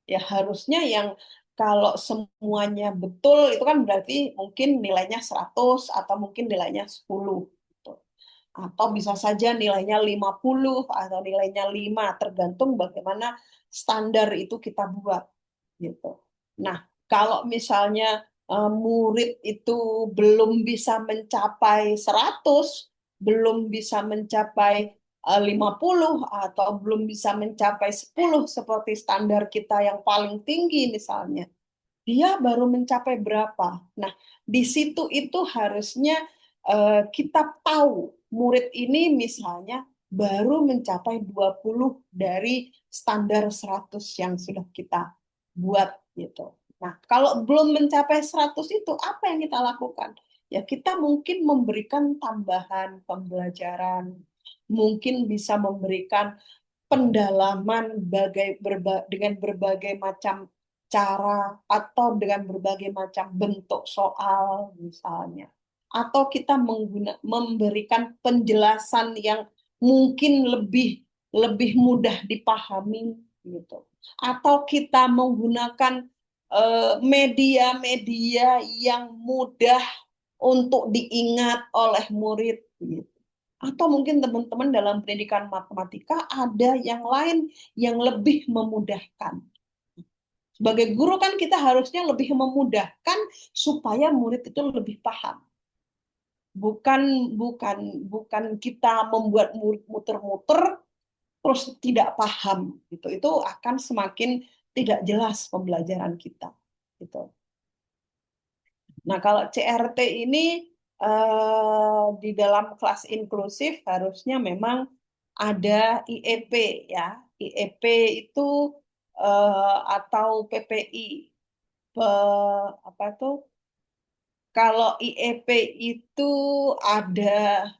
ya harusnya yang kalau semuanya betul itu kan berarti mungkin nilainya 100 atau mungkin nilainya 10 gitu. Atau bisa saja nilainya 50 atau nilainya 5 tergantung bagaimana standar itu kita buat gitu. Nah, kalau misalnya murid itu belum bisa mencapai 100, belum bisa mencapai 50 atau belum bisa mencapai 10 seperti standar kita yang paling tinggi misalnya. dia baru mencapai berapa. Nah, di situ itu harusnya kita tahu murid ini misalnya baru mencapai 20 dari standar 100 yang sudah kita buat gitu. Nah, kalau belum mencapai 100 itu apa yang kita lakukan? Ya kita mungkin memberikan tambahan pembelajaran, mungkin bisa memberikan pendalaman dengan berbagai macam cara atau dengan berbagai macam bentuk soal misalnya. Atau kita memberikan penjelasan yang mungkin lebih lebih mudah dipahami gitu. Atau kita menggunakan media-media yang mudah untuk diingat oleh murid gitu. Atau mungkin teman-teman dalam pendidikan matematika ada yang lain yang lebih memudahkan. Sebagai guru kan kita harusnya lebih memudahkan supaya murid itu lebih paham. Bukan bukan bukan kita membuat murid muter-muter terus tidak paham gitu. Itu akan semakin tidak jelas pembelajaran kita gitu. Nah, kalau CRT ini di dalam kelas inklusif harusnya memang ada IEP ya. IEP itu atau PPI. Apa itu? Kalau IEP itu ada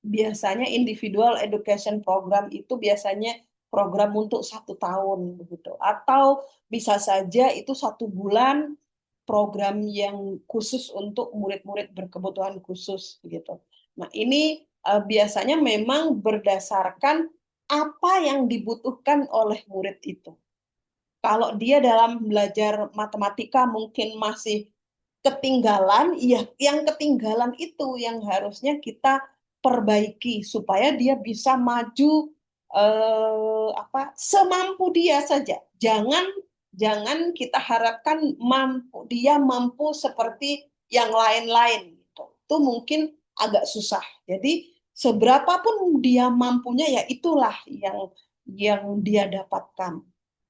biasanya individual education program itu biasanya program untuk 1 tahun begitu. Atau bisa saja itu 1 bulan program yang khusus untuk murid-murid berkebutuhan khusus gitu. Nah, ini biasanya memang berdasarkan apa yang dibutuhkan oleh murid itu. Kalau dia dalam belajar matematika mungkin masih ketinggalan, ya yang ketinggalan itu yang harusnya kita perbaiki supaya dia bisa maju semampu dia saja. Jangan jangan kita harapkan dia mampu seperti yang lain-lain gitu. Itu mungkin agak susah. Jadi seberapapun dia mampunya ya itulah yang dia dapatkan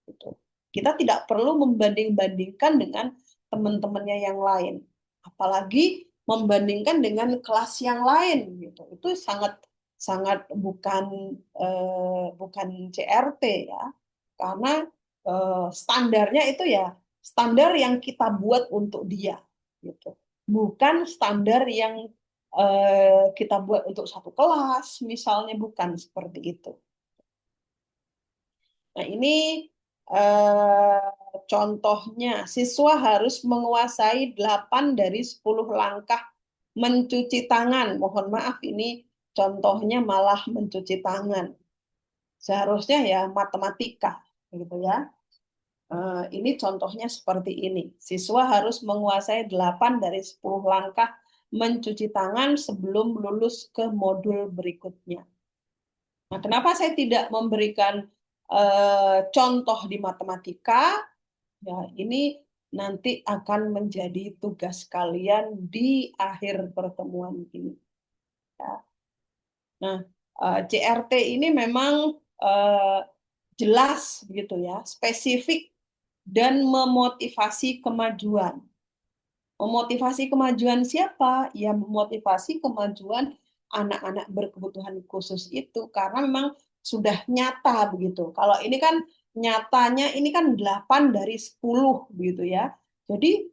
gitu. Kita tidak perlu membanding-bandingkan dengan teman-temannya yang lain. Apalagi membandingkan dengan kelas yang lain gitu. Itu sangat sangat bukan CRT ya. Karena standarnya itu ya standar yang kita buat untuk dia gitu. Bukan standar yang kita buat untuk satu kelas misalnya bukan seperti itu. Nah, ini eh, contohnya, siswa harus menguasai 8 dari 10 langkah mencuci tangan. Mohon maaf, ini contohnya malah mencuci tangan. Seharusnya ya matematika, gitu ya. Ini contohnya seperti ini. Siswa harus menguasai 8 dari 10 langkah mencuci tangan sebelum lulus ke modul berikutnya. Nah, kenapa saya tidak memberikan contoh di matematika? Ya, ini nanti akan menjadi tugas kalian di akhir pertemuan ini. Ya. Nah, CRT ini memang eh, jelas begitu ya, spesifik dan memotivasi kemajuan. Memotivasi kemajuan siapa? Ya, memotivasi kemajuan anak-anak berkebutuhan khusus itu karena memang sudah nyata begitu. Kalau ini kan nyatanya ini kan 8 dari 10 begitu ya. Jadi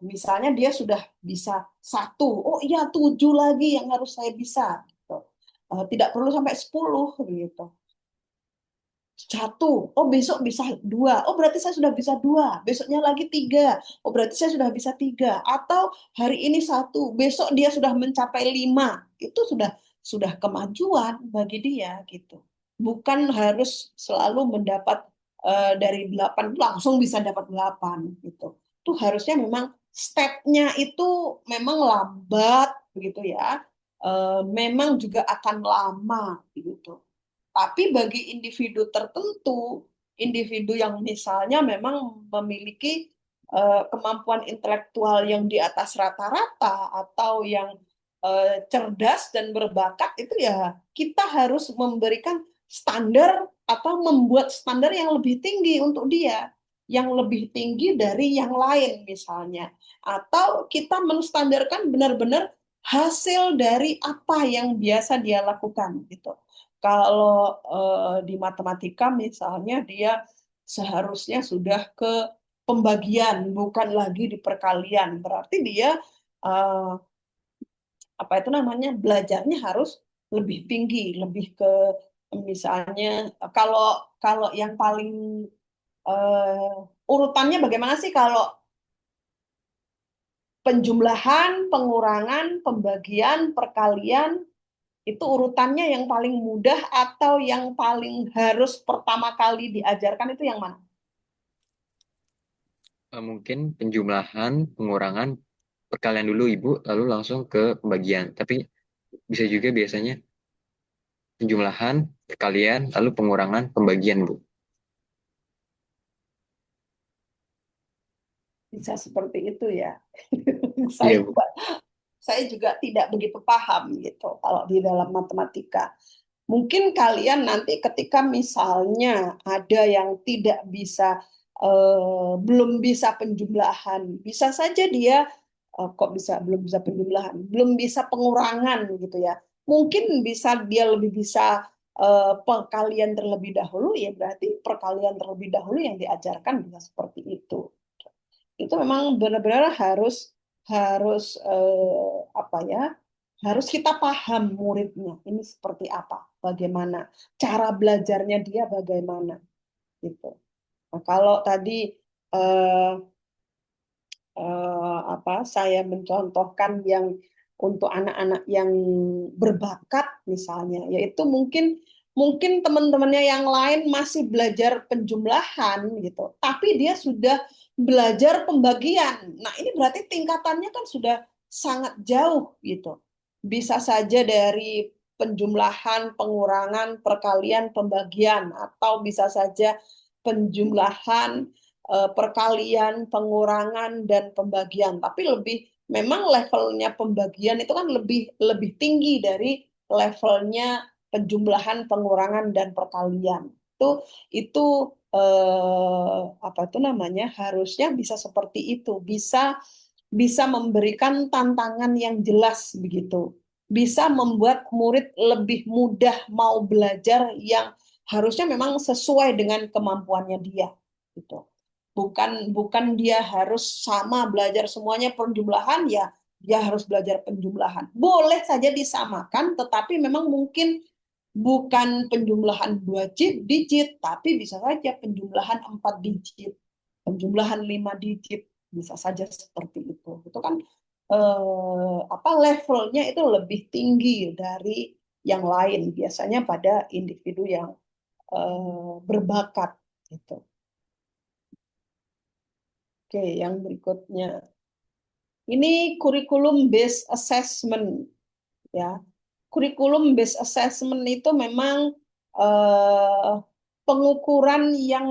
misalnya dia sudah bisa 1, oh iya 7 lagi yang harus saya bisa. Gitu. Tidak perlu sampai 10 gitu. 1, oh besok bisa 2, oh berarti saya sudah bisa 2, besoknya lagi 3, oh berarti saya sudah bisa 3, atau hari ini 1, besok dia sudah mencapai 5, itu sudah kemajuan bagi dia gitu. Bukan harus selalu mendapat dari 8 langsung bisa dapat 8 gitu. Itu harusnya memang stepnya itu memang lambat begitu ya. Memang juga akan lama gitu. Tapi bagi individu tertentu, individu yang misalnya memang memiliki kemampuan intelektual yang di atas rata-rata atau yang cerdas dan berbakat itu ya kita harus memberikan standar atau membuat standar yang lebih tinggi untuk dia. yang lebih tinggi dari yang lain misalnya. Atau kita menstandarkan benar-benar hasil dari apa yang biasa dia lakukan gitu. Kalau di matematika misalnya dia seharusnya sudah ke pembagian, bukan lagi di perkalian. Berarti dia eh, apa itu namanya belajarnya harus lebih tinggi, lebih ke misalnya kalau kalau yang paling urutannya bagaimana sih kalau penjumlahan, pengurangan, pembagian, perkalian itu urutannya yang paling mudah atau yang paling harus pertama kali diajarkan itu yang mana? Mungkin penjumlahan, pengurangan, perkalian dulu Ibu, lalu langsung ke pembagian. Tapi bisa juga biasanya penjumlahan, perkalian, lalu pengurangan, pembagian, Bu. Bisa seperti itu ya. Saya Iya, Bu. juga saya juga tidak begitu paham gitu kalau di dalam matematika. Mungkin kalian nanti ketika misalnya ada yang tidak bisa belum bisa penjumlahan, bisa saja dia kok bisa belum bisa penjumlahan, belum bisa pengurangan gitu ya. Mungkin bisa dia lebih bisa perkalian terlebih dahulu ya berarti perkalian terlebih dahulu yang diajarkan bisa seperti itu. Itu memang benar-benar harus harus apa ya? Harus kita paham muridnya ini seperti apa, bagaimana cara belajarnya dia bagaimana gitu. Nah, kalau tadi eh, apa saya mencontohkan yang untuk anak-anak yang berbakat misalnya, yaitu mungkin mungkin teman-temannya yang lain masih belajar penjumlahan gitu, tapi dia sudah belajar pembagian. Nah, ini berarti tingkatannya kan sudah sangat jauh gitu. Bisa saja dari penjumlahan, pengurangan, perkalian, pembagian, atau bisa saja penjumlahan perkalian, pengurangan dan pembagian. Tapi lebih memang levelnya pembagian itu kan lebih lebih tinggi dari levelnya penjumlahan, pengurangan dan perkalian. Itu apa itu namanya? Harusnya bisa seperti itu, bisa bisa memberikan tantangan yang jelas begitu. Bisa membuat murid lebih mudah mau belajar yang harusnya memang sesuai dengan kemampuannya dia gitu. Bukan dia harus sama belajar semuanya penjumlahan ya dia harus belajar penjumlahan. Boleh saja disamakan, tetapi memang mungkin bukan penjumlahan 2 digit, tapi bisa saja penjumlahan 4 digit, penjumlahan 5 digit, bisa saja seperti itu. Itu kan apa levelnya itu lebih tinggi dari yang lain, biasanya pada individu yang berbakat gitu. Oke, yang berikutnya. Ini kurikulum based assessment ya. Kurikulum based assessment itu memang eh, pengukuran yang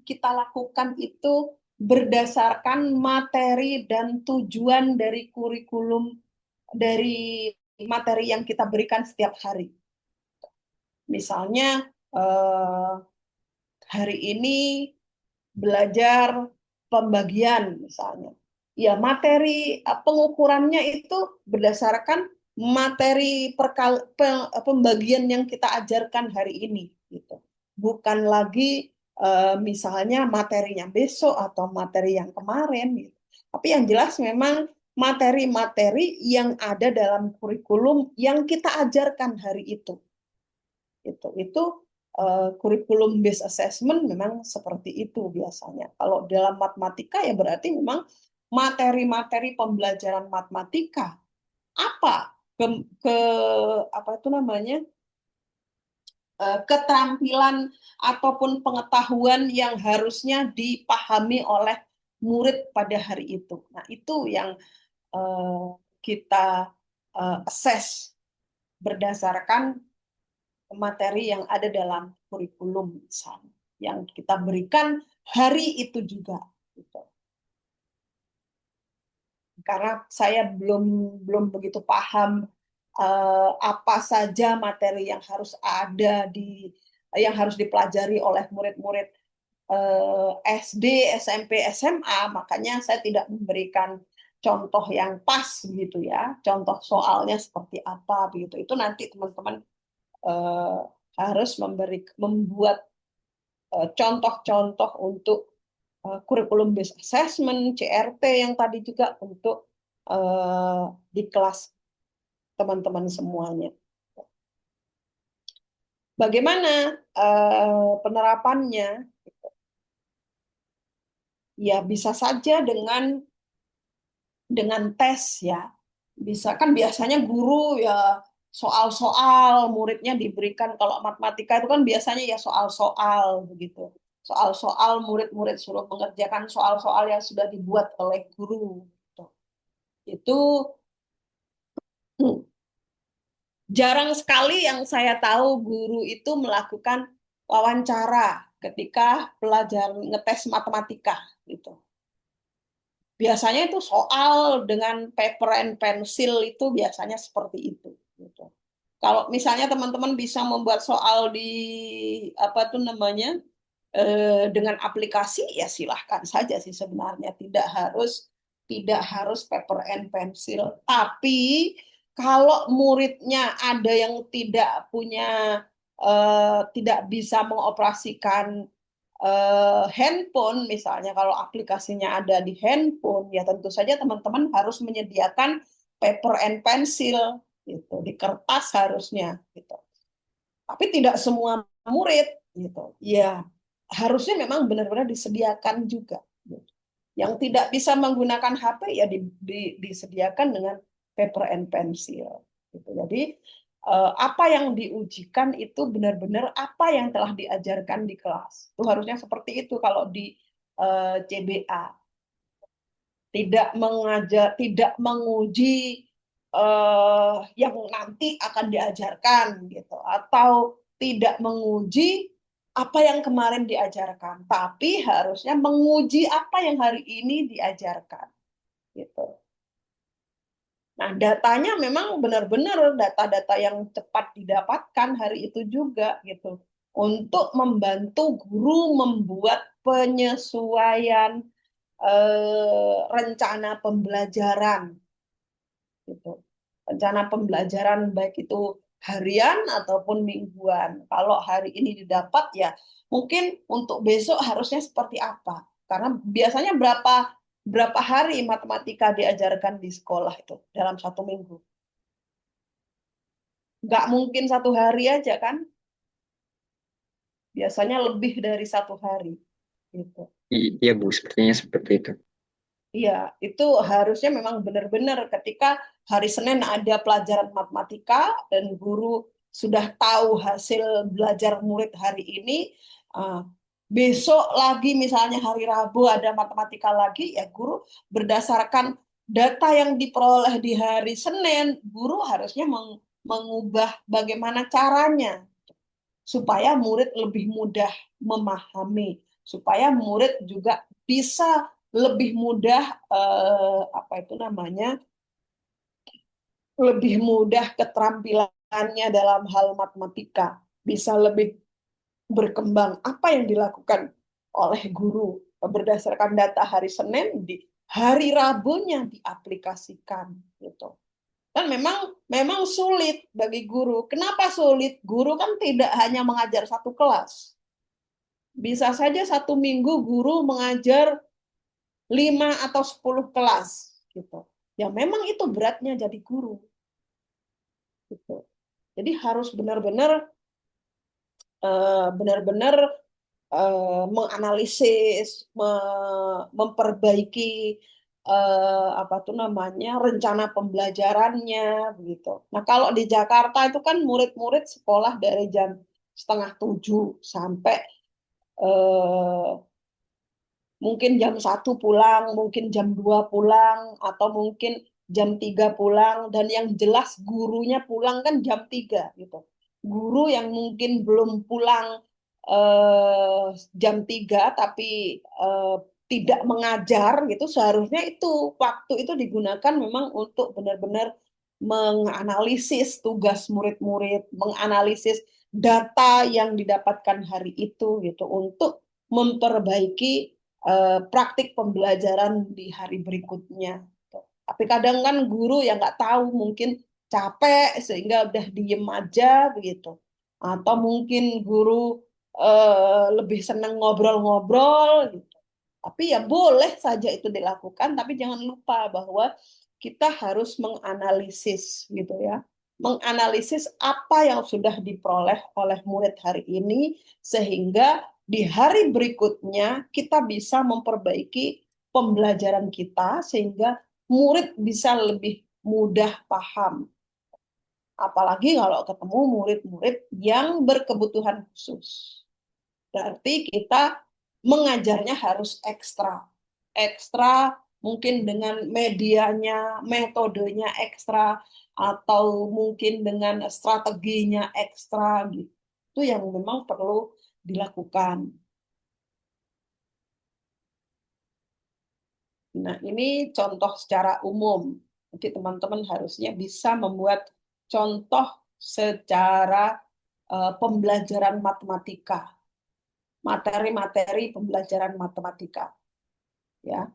kita lakukan itu berdasarkan materi dan tujuan dari kurikulum dari materi yang kita berikan setiap hari. Misalnya eh, hari ini belajar pembagian misalnya. Ya, materi pengukurannya itu berdasarkan materi pembagian yang kita ajarkan hari ini gitu. Bukan lagi misalnya materinya besok atau materi yang kemarin gitu. Tapi yang jelas memang materi-materi yang ada dalam kurikulum yang kita ajarkan hari itu. Itu kurikulum based assessment memang seperti itu biasanya. Kalau dalam matematika ya berarti memang materi-materi pembelajaran matematika apa ke, ke apa itu namanya keterampilan ataupun pengetahuan yang harusnya dipahami oleh murid pada hari itu. Nah, itu yang eh, kita assess berdasarkan materi yang ada dalam kurikulum misalnya yang kita berikan hari itu juga gitu. Karena saya belum begitu paham apa saja materi yang harus ada di yang harus dipelajari oleh murid-murid SD, SMP, SMA, makanya saya tidak memberikan contoh yang pas gitu ya, contoh soalnya seperti apa begitu. Itu nanti teman-teman eh, harus membuat contoh-contoh untuk kurikulum based assessment, CRT yang tadi juga untuk di kelas teman-teman semuanya. Bagaimana penerapannya? Ya bisa saja dengan tes ya. Bisa kan biasanya guru ya soal-soal muridnya diberikan, kalau matematika itu kan biasanya ya soal-soal begitu. Soal-soal murid-murid suruh mengerjakan soal-soal yang sudah dibuat oleh guru. Gitu. Itu jarang sekali yang saya tahu guru itu melakukan wawancara ketika pelajar ngetes matematika gitu. Biasanya itu soal dengan paper and pencil itu biasanya seperti itu. Gitu. Kalau misalnya teman-teman bisa membuat soal di apa tuh namanya dengan aplikasi ya silahkan saja sih sebenarnya tidak harus paper and pencil. Tapi kalau muridnya ada yang tidak bisa mengoperasikan handphone, misalnya kalau aplikasinya ada di handphone, ya tentu saja teman-teman harus menyediakan paper and pencil, gitu, di kertas harusnya, gitu. Tapi tidak semua murid, gitu. Ya, harusnya memang benar-benar disediakan juga. Gitu. Yang tidak bisa menggunakan HP ya disediakan dengan paper and pencil. Gitu. Jadi apa yang diujikan itu benar-benar apa yang telah diajarkan di kelas. Itu harusnya seperti itu kalau di CBA. Tidak menguji yang nanti akan diajarkan gitu, atau tidak menguji apa yang kemarin diajarkan, tapi harusnya menguji apa yang hari ini diajarkan gitu. Nah, datanya memang benar-benar data-data yang cepat didapatkan hari itu juga gitu. Untuk membantu guru membuat penyesuaian rencana pembelajaran gitu. Rencana pembelajaran baik itu harian ataupun mingguan. Kalau hari ini didapat ya mungkin untuk besok harusnya seperti apa? Karena biasanya berapa berapa hari matematika diajarkan di sekolah itu dalam 1 minggu. Nggak mungkin 1 hari aja kan? Biasanya lebih dari 1 hari. Gitu. Iya Bu, sepertinya seperti itu. Iya, itu harusnya memang benar-benar ketika hari Senin ada pelajaran matematika dan guru sudah tahu hasil belajar murid hari ini, uh, besok lagi misalnya hari Rabu ada matematika lagi, ya guru berdasarkan data yang diperoleh di hari Senin, guru harusnya mengubah bagaimana caranya supaya murid lebih mudah memahami, supaya murid juga bisa lebih mudah apa itu namanya, lebih mudah keterampilannya dalam hal matematika, bisa lebih berkembang. Apa yang dilakukan oleh guru berdasarkan data hari Senin di hari Rabunya diaplikasikan gitu. Dan memang memang sulit bagi guru. Kenapa sulit? Guru kan tidak hanya mengajar satu kelas. Bisa saja 1 minggu guru mengajar 5 atau 10 kelas gitu. Ya memang itu beratnya jadi guru gitu. Jadi harus benar-benar menganalisis, memperbaiki apa tuh namanya rencana pembelajarannya begitu. Nah kalau di Jakarta itu kan murid-murid sekolah dari jam 6:30 sampai eh, mungkin jam 1 pulang, mungkin jam 2 pulang, atau mungkin jam 3 pulang, dan yang jelas gurunya pulang kan jam 3 gitu. Guru yang mungkin belum pulang eh, jam 3 tapi eh, tidak mengajar gitu, seharusnya itu waktu itu digunakan memang untuk benar-benar menganalisis tugas murid-murid, menganalisis data yang didapatkan hari itu gitu untuk memperbaiki praktik pembelajaran di hari berikutnya. Tapi kadang kan guru yang nggak tahu, mungkin capek sehingga udah diem aja begitu. Atau mungkin guru lebih senang ngobrol-ngobrol gitu. Tapi ya boleh saja itu dilakukan, tapi jangan lupa bahwa kita harus menganalisis gitu ya. Menganalisis apa yang sudah diperoleh oleh murid hari ini sehingga di hari berikutnya kita bisa memperbaiki pembelajaran kita sehingga murid bisa lebih mudah paham. Apalagi kalau ketemu murid-murid yang berkebutuhan khusus. Berarti kita mengajarnya harus ekstra. Ekstra mungkin dengan medianya, metodenya ekstra, atau mungkin dengan strateginya ekstra gitu. Itu yang memang perlu dilakukan. Nah, ini contoh secara umum. Jadi teman-teman harusnya bisa membuat contoh secara pembelajaran matematika, materi-materi pembelajaran matematika, ya.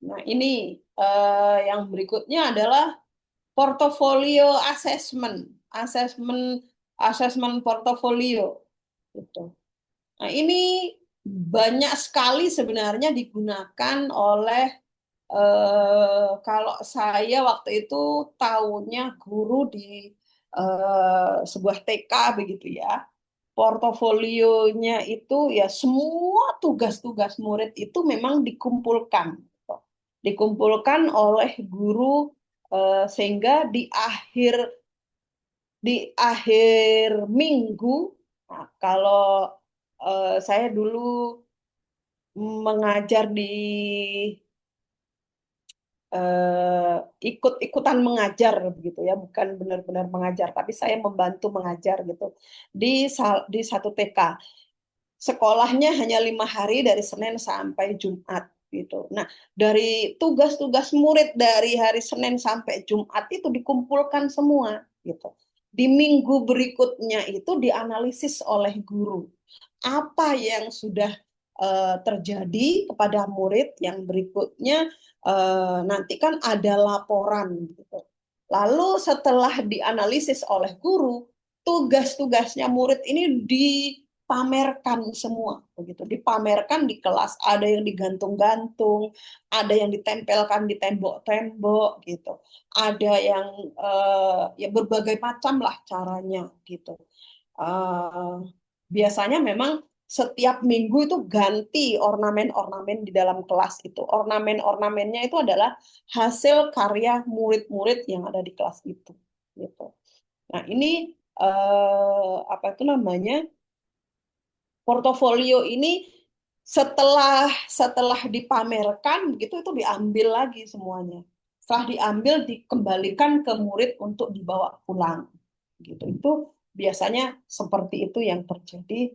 Nah, ini yang berikutnya adalah portofolio assessment, assessment, assessment portofolio, gitu. Nah, ini banyak sekali sebenarnya digunakan oleh kalau saya waktu itu tahunya guru di sebuah TK begitu ya. Portofolionya itu ya semua tugas-tugas murid itu memang dikumpulkan, gitu. Dikumpulkan oleh guru sehingga di akhir minggu, nah, kalau saya dulu mengajar di ikut-ikutan mengajar begitu ya, bukan benar-benar mengajar, tapi saya membantu mengajar gitu di satu TK. Sekolahnya hanya 5 hari dari Senin sampai Jumat gitu. Nah, dari tugas-tugas murid dari hari Senin sampai Jumat itu dikumpulkan semua gitu. Di minggu berikutnya itu dianalisis oleh guru. Apa yang sudah terjadi kepada murid yang berikutnya, nanti kan ada laporan gitu. Lalu setelah dianalisis oleh guru, tugas-tugasnya murid ini dipamerkan semua begitu, dipamerkan di kelas, ada yang digantung-gantung, ada yang ditempelkan di tembok-tembok gitu, ada yang ya berbagai macam lah caranya gitu. Eh, Biasanya memang setiap minggu itu ganti ornamen-ornamen di dalam kelas itu. Ornamen-ornamennya itu adalah hasil karya murid-murid yang ada di kelas itu. Gitu. Nah, ini apa itu namanya? Portofolio ini setelah setelah dipamerkan begitu itu diambil lagi semuanya. Setelah diambil dikembalikan ke murid untuk dibawa pulang. Gitu. Itu biasanya seperti itu yang terjadi,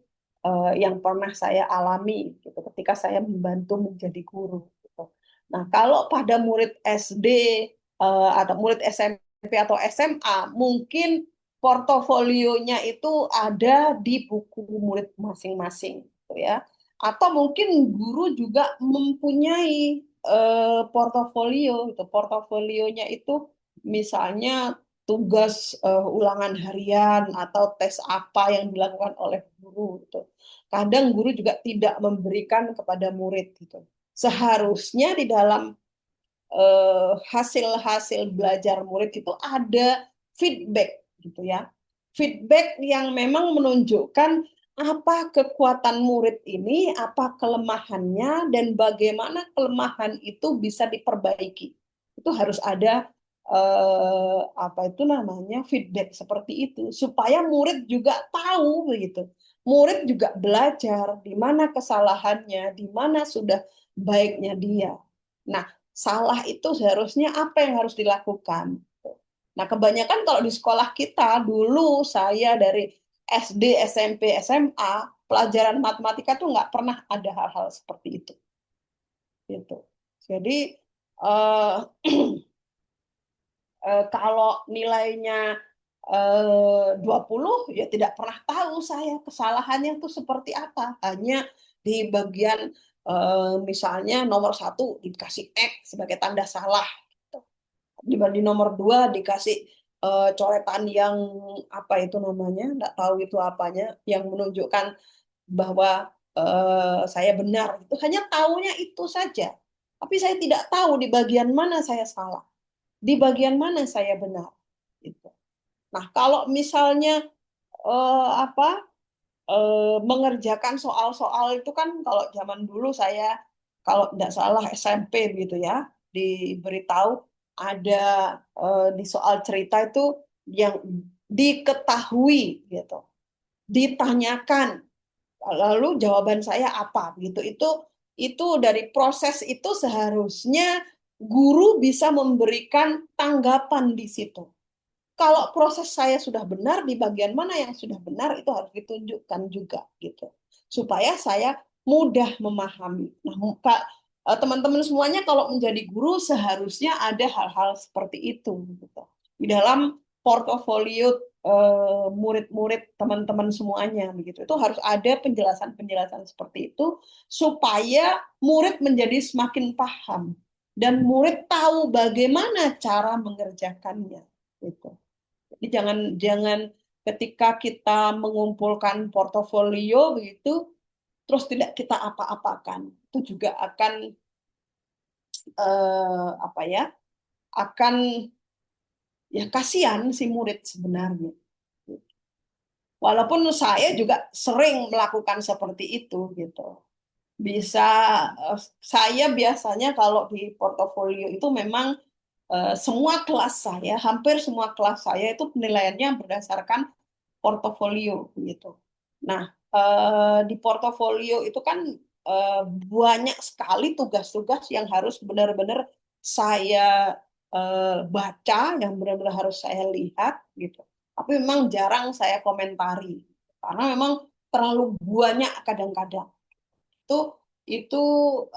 yang pernah saya alami gitu ketika saya membantu menjadi guru gitu. Nah, kalau pada murid SD atau murid SMP atau SMA mungkin portofolionya itu ada di buku murid masing-masing, gitu ya. Atau mungkin guru juga mempunyai portofolio, itu portofolionya itu misalnya tugas ulangan harian atau tes apa yang dilakukan oleh guru gitu. Kadang guru juga tidak memberikan kepada murid gitu. Seharusnya di dalam hasil-hasil belajar murid itu ada feedback gitu ya. Feedback yang memang menunjukkan apa kekuatan murid ini, apa kelemahannya, dan bagaimana kelemahan itu bisa diperbaiki. Itu harus ada apa itu namanya feedback seperti itu supaya murid juga tahu begitu. Murid juga belajar di mana kesalahannya, di mana sudah baiknya dia. Nah, salah itu seharusnya apa yang harus dilakukan. Nah, kebanyakan kalau di sekolah kita, dulu saya dari SD, SMP, SMA, pelajaran matematika tuh nggak pernah ada hal-hal seperti itu. Gitu. Jadi, eh, kalau nilainya 20 ya tidak pernah tahu saya kesalahannya itu seperti apa. Hanya di bagian misalnya nomor 1 dikasih X sebagai tanda salah. Gitu. Di nomor 2 dikasih coretan yang apa itu namanya, nggak tahu itu apanya, yang menunjukkan bahwa saya benar. Itu hanya tahunya itu saja. Tapi saya tidak tahu di bagian mana saya salah, di bagian mana saya benar. Gitu. Nah, kalau misalnya apa mengerjakan soal-soal itu kan kalau zaman dulu saya kalau tidak salah SMP gitu ya diberitahu ada di soal cerita itu yang diketahui gitu, ditanyakan lalu jawaban saya apa gitu. Itu dari proses itu seharusnya guru bisa memberikan tanggapan di situ. Kalau proses saya sudah benar, di bagian mana yang sudah benar itu harus ditunjukkan juga gitu. Supaya saya mudah memahami. Nah, teman-teman semuanya kalau menjadi guru seharusnya ada hal-hal seperti itu gitu. Di dalam portofolio murid-murid teman-teman semuanya begitu. Itu harus ada penjelasan-penjelasan seperti itu supaya murid menjadi semakin paham dan murid tahu bagaimana cara mengerjakannya gitu. Jadi jangan jangan ketika kita mengumpulkan portofolio begitu, terus tidak kita apa-apakan, itu juga akan apa ya, akan ya kasihan si murid sebenarnya. Walaupun saya juga sering melakukan seperti itu gitu. Bisa saya biasanya kalau di portofolio itu memang semua kelas saya, hampir semua kelas saya itu penilaiannya berdasarkan portofolio gitu. Nah, di portofolio itu kan banyak sekali tugas-tugas yang harus benar-benar saya baca, yang benar-benar harus saya lihat gitu. Tapi memang jarang saya komentari karena memang terlalu banyak kadang-kadang. Itu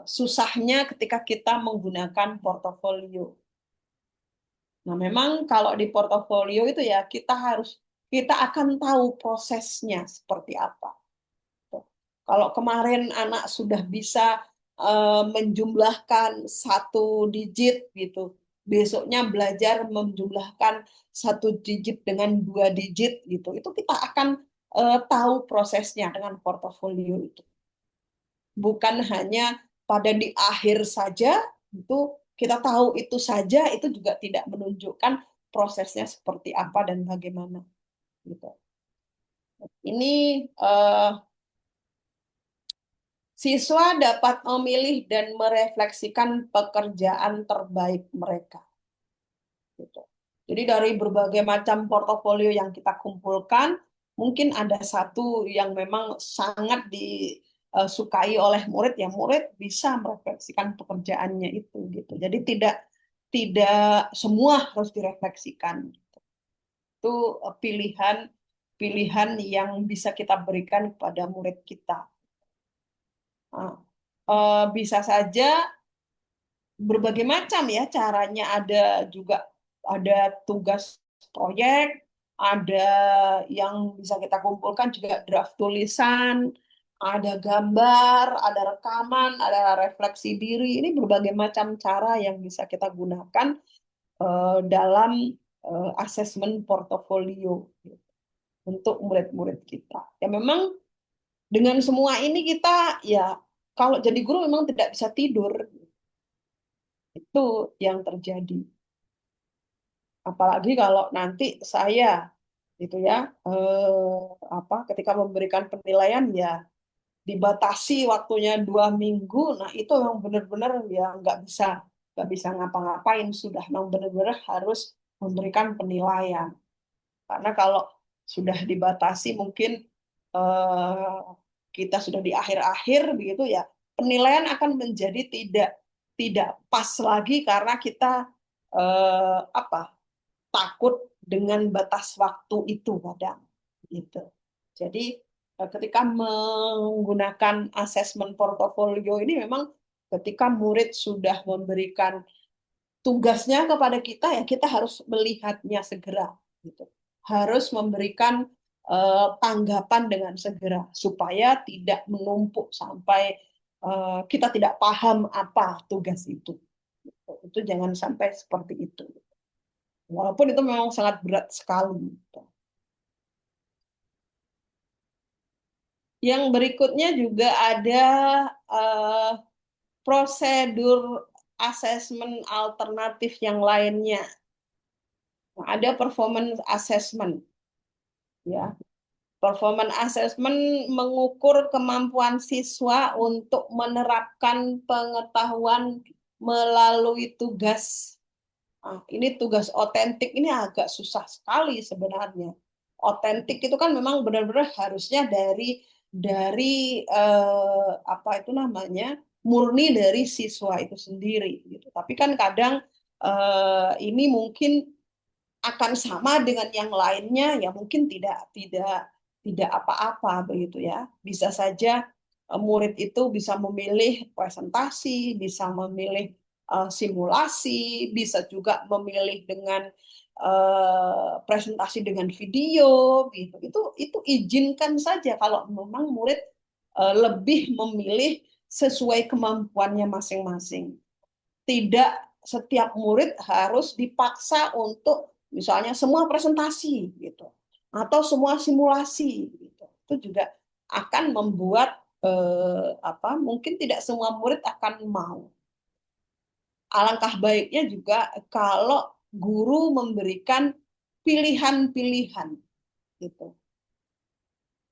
susahnya ketika kita menggunakan portofolio. Nah, memang kalau di portofolio itu ya kita akan tahu prosesnya seperti apa. Tuh. Kalau kemarin anak sudah bisa menjumlahkan 1 digit gitu, besoknya belajar menjumlahkan 1 digit dengan 2 digit gitu, itu kita akan tahu prosesnya dengan portofolio itu. Bukan hanya pada di akhir saja itu kita tahu itu saja, itu juga tidak menunjukkan prosesnya seperti apa dan bagaimana gitu. Ini eh, siswa dapat memilih dan merefleksikan pekerjaan terbaik mereka gitu. Jadi dari berbagai macam portofolio yang kita kumpulkan, mungkin ada satu yang memang sangat disukai oleh murid, ya murid bisa merefleksikan pekerjaannya itu gitu. Jadi tidak tidak semua harus direfleksikan. Itu pilihan pilihan yang bisa kita berikan kepada murid kita. Nah, bisa saja berbagai macam ya caranya, ada juga ada tugas proyek, ada yang bisa kita kumpulkan juga draft tulisan, ada gambar, ada rekaman, ada refleksi diri. Ini berbagai macam cara yang bisa kita gunakan dalam asesmen portofolio untuk murid-murid kita. Ya memang dengan semua ini kita ya kalau jadi guru memang tidak bisa tidur. Itu yang terjadi. Apalagi kalau nanti saya gitu ya apa ketika memberikan penilaian ya dibatasi waktunya 2 minggu. Nah itu yang benar-benar ya nggak bisa ngapa-ngapain, sudah memang benar-benar harus memberikan penilaian. Karena kalau sudah dibatasi mungkin eh, kita sudah di akhir-akhir begitu ya, penilaian akan menjadi tidak tidak pas lagi karena kita apa takut dengan batas waktu itu kadang gitu. Jadi ketika menggunakan asesmen portofolio ini memang ketika murid sudah memberikan tugasnya kepada kita ya kita harus melihatnya segera. gitu. Harus memberikan tanggapan dengan segera supaya tidak menumpuk sampai kita tidak paham apa tugas itu. Itu jangan sampai seperti itu. Walaupun itu memang sangat berat sekali. Yang berikutnya juga ada eh, prosedur asesmen alternatif yang lainnya. Nah, ada performance assessment, ya. Performance assessment mengukur kemampuan siswa untuk menerapkan pengetahuan melalui tugas. Nah, ini tugas otentik ini agak susah sekali sebenarnya. Otentik itu kan memang benar-benar harusnya dari apa itu namanya murni dari siswa itu sendiri gitu. Tapi kan kadang ini mungkin akan sama dengan yang lainnya ya mungkin tidak apa-apa begitu ya. Bisa saja murid itu bisa memilih presentasi, bisa memilih simulasi, bisa juga memilih dengan presentasi dengan video gitu. Itu izinkan saja kalau memang murid lebih memilih sesuai kemampuannya masing-masing. Tidak setiap murid harus dipaksa untuk misalnya semua presentasi gitu atau semua simulasi gitu. Itu juga akan membuat apa mungkin tidak semua murid akan mau. Alangkah baiknya juga kalau guru memberikan pilihan-pilihan gitu.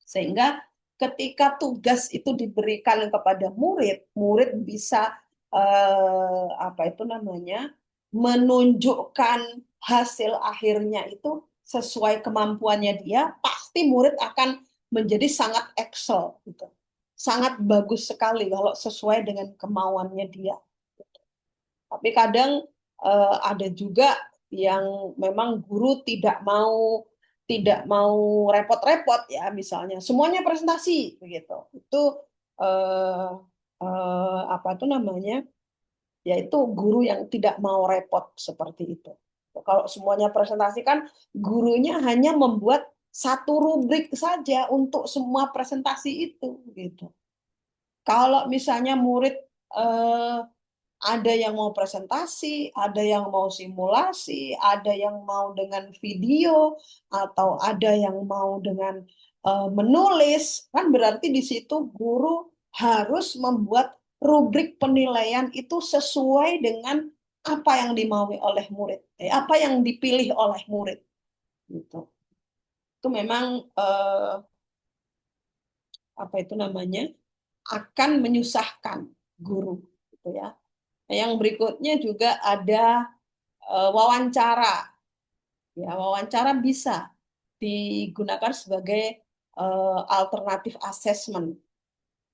Sehingga ketika tugas itu diberikan kepada murid, murid bisa apa itu namanya menunjukkan hasil akhirnya itu sesuai kemampuannya dia, pasti murid akan menjadi sangat excel gitu. Sangat bagus sekali kalau sesuai dengan kemauannya dia. Tapi kadang ada juga yang memang guru tidak mau repot-repot ya misalnya semuanya presentasi begitu. Itu eh, apa itu namanya? Yaitu guru yang tidak mau repot seperti itu. Kalau semuanya presentasi kan gurunya hanya membuat satu rubrik saja untuk semua presentasi itu gitu. Kalau misalnya murid eh, ada yang mau presentasi, ada yang mau simulasi, ada yang mau dengan video, atau ada yang mau dengan menulis. Kan berarti di situ guru harus membuat rubrik penilaian itu sesuai dengan apa yang dimaui oleh murid, apa yang dipilih oleh murid. Gitu. Itu memang apa itu namanya akan menyusahkan guru, gitu ya. Yang berikutnya juga ada wawancara. Ya, wawancara bisa digunakan sebagai alternatif assessment.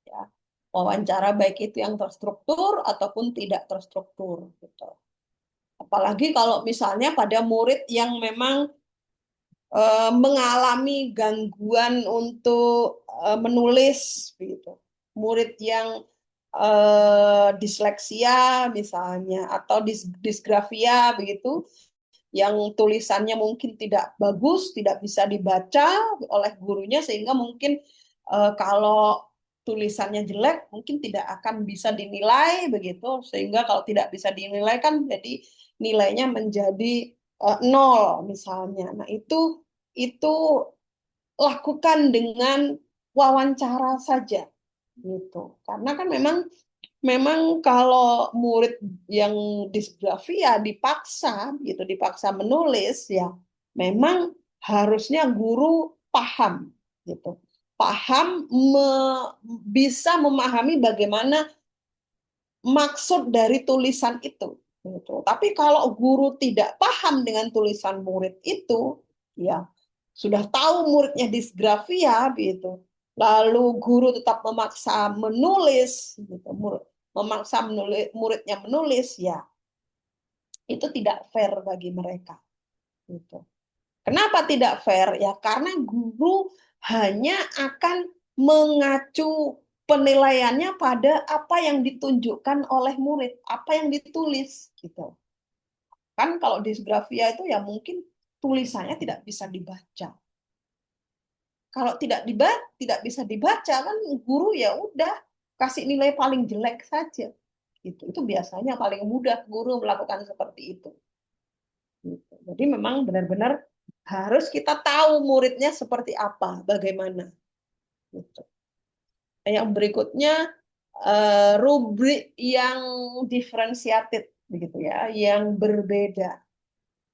Ya. Wawancara baik itu yang terstruktur ataupun tidak terstruktur. Gitu. Apalagi kalau misalnya pada murid yang memang mengalami gangguan untuk menulis, gitu. Murid yang disleksia misalnya atau disgrafia begitu yang tulisannya mungkin tidak bagus, tidak bisa dibaca oleh gurunya sehingga mungkin kalau tulisannya jelek mungkin tidak akan bisa dinilai begitu sehingga kalau tidak bisa dinilai kan jadi nilainya menjadi nol misalnya. Nah, itu lakukan dengan wawancara saja gitu. Karena kan memang memang kalau murid yang disgrafia dipaksa gitu, dipaksa menulis ya, memang harusnya guru paham gitu. Paham bisa memahami bagaimana maksud dari tulisan itu gitu. Tapi kalau guru tidak paham dengan tulisan murid itu, ya sudah tahu muridnya disgrafia gitu. Lalu guru tetap memaksa menulis gitu, memaksa muridnya menulis ya. Itu tidak fair bagi mereka gitu. Kenapa tidak fair? Ya karena guru hanya akan mengacu penilaiannya pada apa yang ditunjukkan oleh murid, apa yang ditulis gitu. Kan kalau disgrafia itu ya mungkin tulisannya tidak bisa dibaca. Kalau tidak bisa dibaca kan guru ya udah kasih nilai paling jelek saja. Itu biasanya paling mudah guru melakukan seperti itu. Gitu. Jadi memang benar-benar harus kita tahu muridnya seperti apa, bagaimana. Gitu. Yang berikutnya rubrik yang differentiated, begitu ya, yang berbeda,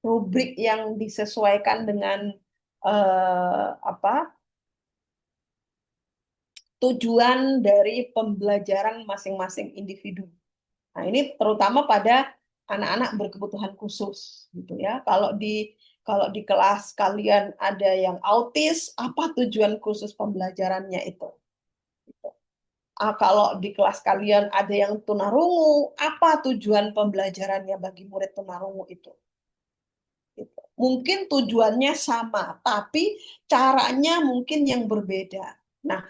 rubrik yang disesuaikan dengan apa tujuan dari pembelajaran masing-masing individu. Nah, ini terutama pada anak-anak berkebutuhan khusus gitu ya. Kalau di kelas kalian ada yang autis, apa tujuan khusus pembelajarannya itu? Gitu. Kalau di kelas kalian ada yang tunarungu, apa tujuan pembelajarannya bagi murid tunarungu itu? Gitu. Mungkin tujuannya sama, tapi caranya mungkin yang berbeda. Nah,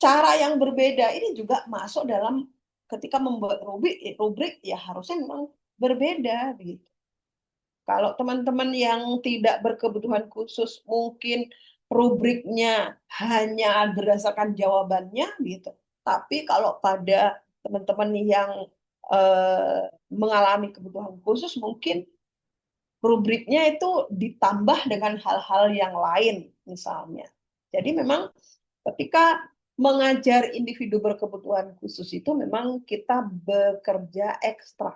cara yang berbeda ini juga masuk dalam ketika membuat rubrik ya harusnya memang berbeda begitu. Kalau teman-teman yang tidak berkebutuhan khusus mungkin rubriknya hanya berdasarkan jawabannya gitu. Tapi kalau pada teman-teman yang mengalami kebutuhan khusus mungkin rubriknya itu ditambah dengan hal-hal yang lain misalnya. Jadi memang ketika mengajar individu berkebutuhan khusus itu memang kita bekerja ekstra.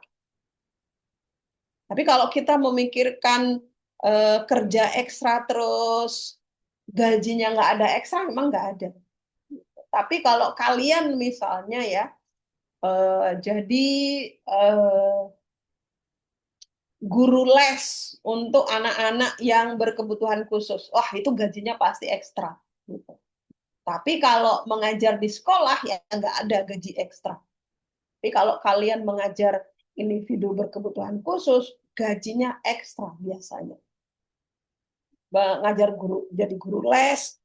Tapi kalau kita memikirkan kerja ekstra terus gajinya nggak ada ekstra, memang nggak ada. Tapi kalau kalian misalnya ya jadi eh, guru les untuk anak-anak yang berkebutuhan khusus, wah itu gajinya pasti ekstra. Gitu. Tapi kalau mengajar di sekolah ya nggak ada gaji ekstra. Tapi kalau kalian mengajar individu berkebutuhan khusus, gajinya ekstra biasanya. Mengajar guru, jadi guru les,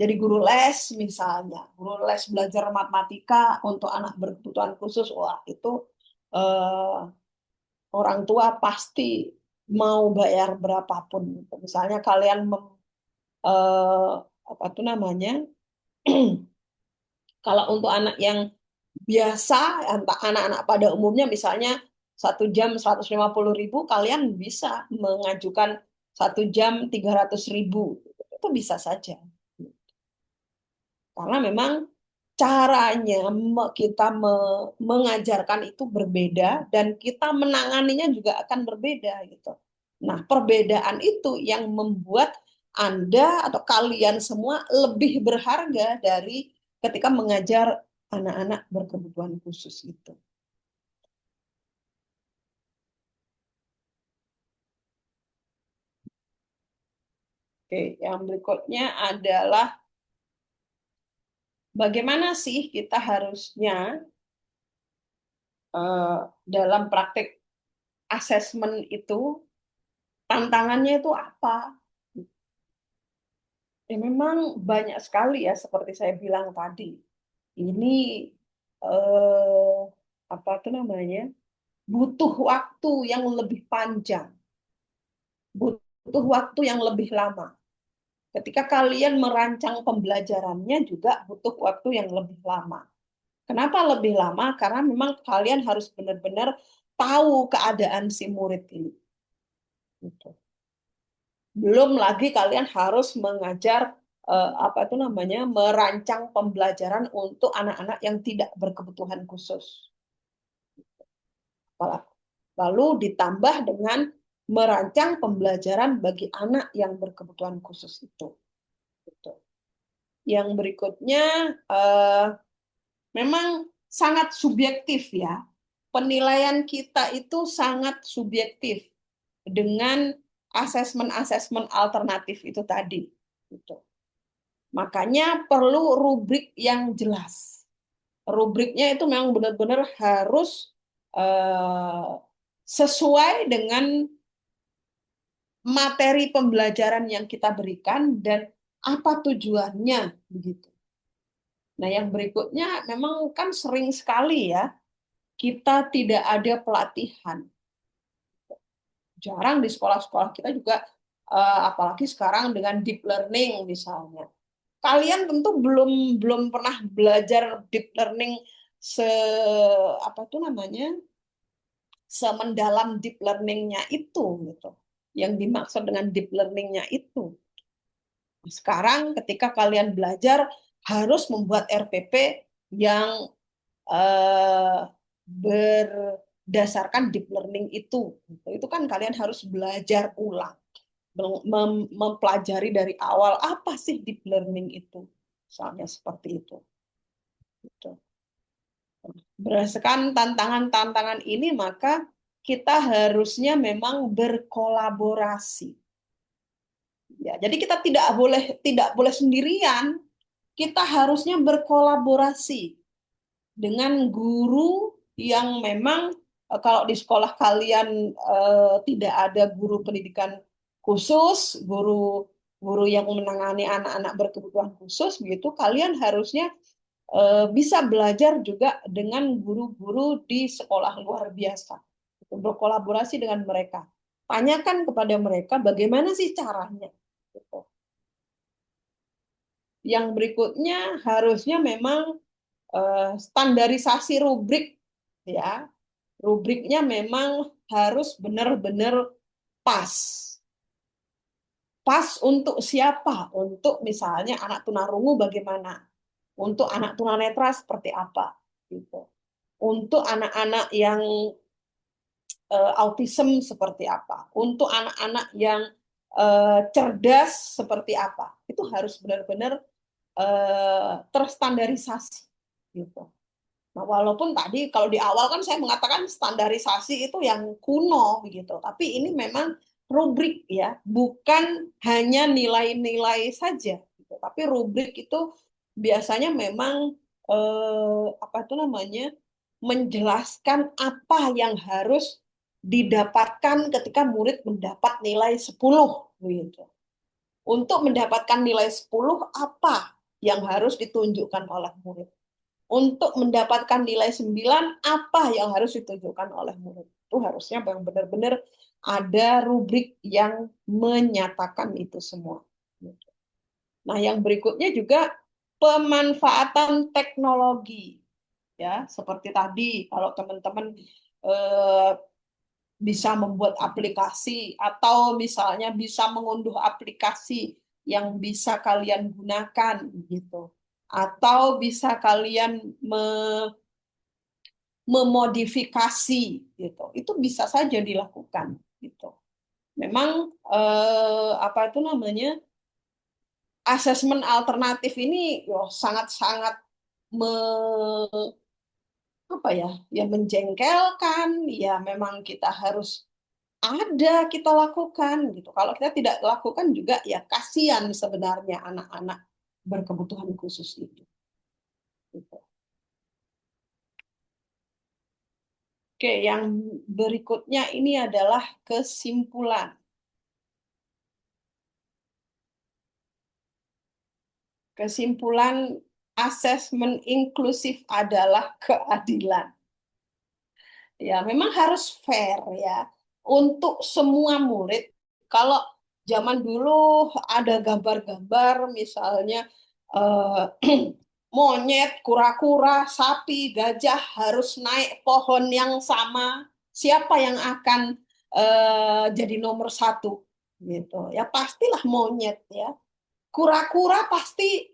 jadi guru les misalnya, guru les belajar matematika untuk anak berkebutuhan khusus, wah itu eh, orang tua pasti mau bayar berapapun. Misalnya kalian eh, apa tuh namanya? Kalau untuk anak yang biasa, anak-anak pada umumnya misalnya 1 jam 150.000, kalian bisa mengajukan 1 jam 300.000. Itu bisa saja. Karena memang caranya kita mengajarkan itu berbeda dan kita menanganinya juga akan berbeda gitu. Nah, perbedaan itu yang membuat Anda atau kalian semua lebih berharga dari ketika mengajar anak-anak berkebutuhan khusus itu. Oke, yang berikutnya adalah bagaimana sih kita harusnya dalam praktek asesmen itu tantangannya itu apa? Ya memang banyak sekali ya seperti saya bilang tadi. Ini eh, apa itu namanya? Butuh waktu yang lebih panjang, butuh waktu yang lebih lama. Ketika kalian merancang pembelajarannya juga butuh waktu yang lebih lama. Kenapa lebih lama? Karena memang kalian harus benar-benar tahu keadaan si murid ini. Gitu. Belum lagi kalian harus mengajar apa itu namanya merancang pembelajaran untuk anak-anak yang tidak berkebutuhan khusus. Lalu ditambah dengan merancang pembelajaran bagi anak yang berkebutuhan khusus itu. Gitu. Yang berikutnya memang sangat subjektif ya. Penilaian kita itu sangat subjektif dengan asesmen-asesmen alternatif itu tadi. Gitu. Makanya perlu rubrik yang jelas. Rubriknya itu memang benar-benar harus eh, sesuai dengan materi pembelajaran yang kita berikan dan apa tujuannya begitu. Nah, yang berikutnya memang kan sering sekali ya kita tidak ada pelatihan. Jarang di sekolah-sekolah kita juga apalagi sekarang dengan deep learning misalnya. Kalian tentu belum belum pernah belajar deep learning se apa itu namanya semendalam deep learningnya itu gitu. Yang dimaksud dengan deep learningnya itu. Sekarang ketika kalian belajar harus membuat RPP yang eh, berdasarkan deep learning itu. Itu kan kalian harus belajar ulang, mempelajari dari awal apa sih deep learning itu. Misalnya seperti itu. Gitu. Berdasarkan tantangan-tantangan ini, maka kita harusnya memang berkolaborasi. Ya, jadi kita tidak boleh sendirian. Kita harusnya berkolaborasi dengan guru yang memang kalau di sekolah kalian tidak ada guru pendidikan khusus, guru yang menangani anak-anak berkebutuhan khusus, begitu kalian harusnya bisa belajar juga dengan guru-guru di sekolah luar biasa, berkolaborasi dengan mereka. Tanyakan kepada mereka bagaimana sih caranya. Gitu. Yang berikutnya harusnya memang standarisasi rubrik, ya. Rubriknya memang harus benar-benar pas. Pas untuk siapa? Untuk misalnya anak tunarungu bagaimana? Untuk anak tunanetra seperti apa? Gitu. Untuk anak-anak yang autism seperti apa? Untuk anak-anak yang cerdas seperti apa? Itu harus benar-benar terstandarisasi. Gitu. Nah, walaupun tadi kalau di awal kan saya mengatakan standarisasi itu yang kuno begitu, tapi ini memang rubrik ya, bukan hanya nilai-nilai saja, gitu. Tapi rubrik itu biasanya memang apa itu namanya menjelaskan apa yang harus didapatkan ketika murid mendapat nilai 10 gitu. Untuk mendapatkan nilai 10 apa yang harus ditunjukkan oleh murid? Untuk mendapatkan nilai 9, apa yang harus ditunjukkan oleh murid? Itu harusnya benar-benar ada rubrik yang menyatakan itu semua. Nah, yang berikutnya juga pemanfaatan teknologi. Ya, seperti tadi, kalau teman-teman eh, bisa membuat aplikasi atau misalnya bisa mengunduh aplikasi yang bisa kalian gunakan gitu. Atau bisa kalian memodifikasi gitu. Itu bisa saja dilakukan gitu. Memang apa itu namanya? Asesmen alternatif ini sangat-sangat me, apa ya? Ya menjengkelkan, ya memang kita harus kita lakukan gitu. Kalau kita tidak lakukan juga ya kasihan sebenarnya anak-anak berkebutuhan khusus itu. Gitu. Oke, yang berikutnya ini adalah kesimpulan. Kesimpulan asesmen inklusif adalah keadilan. Ya, memang harus fair ya untuk semua murid. Kalau zaman dulu ada gambar-gambar misalnya monyet, kura-kura, sapi, gajah harus naik pohon yang sama. Siapa yang akan jadi nomor satu? Gitu. Ya pastilah monyet ya. Kura-kura pasti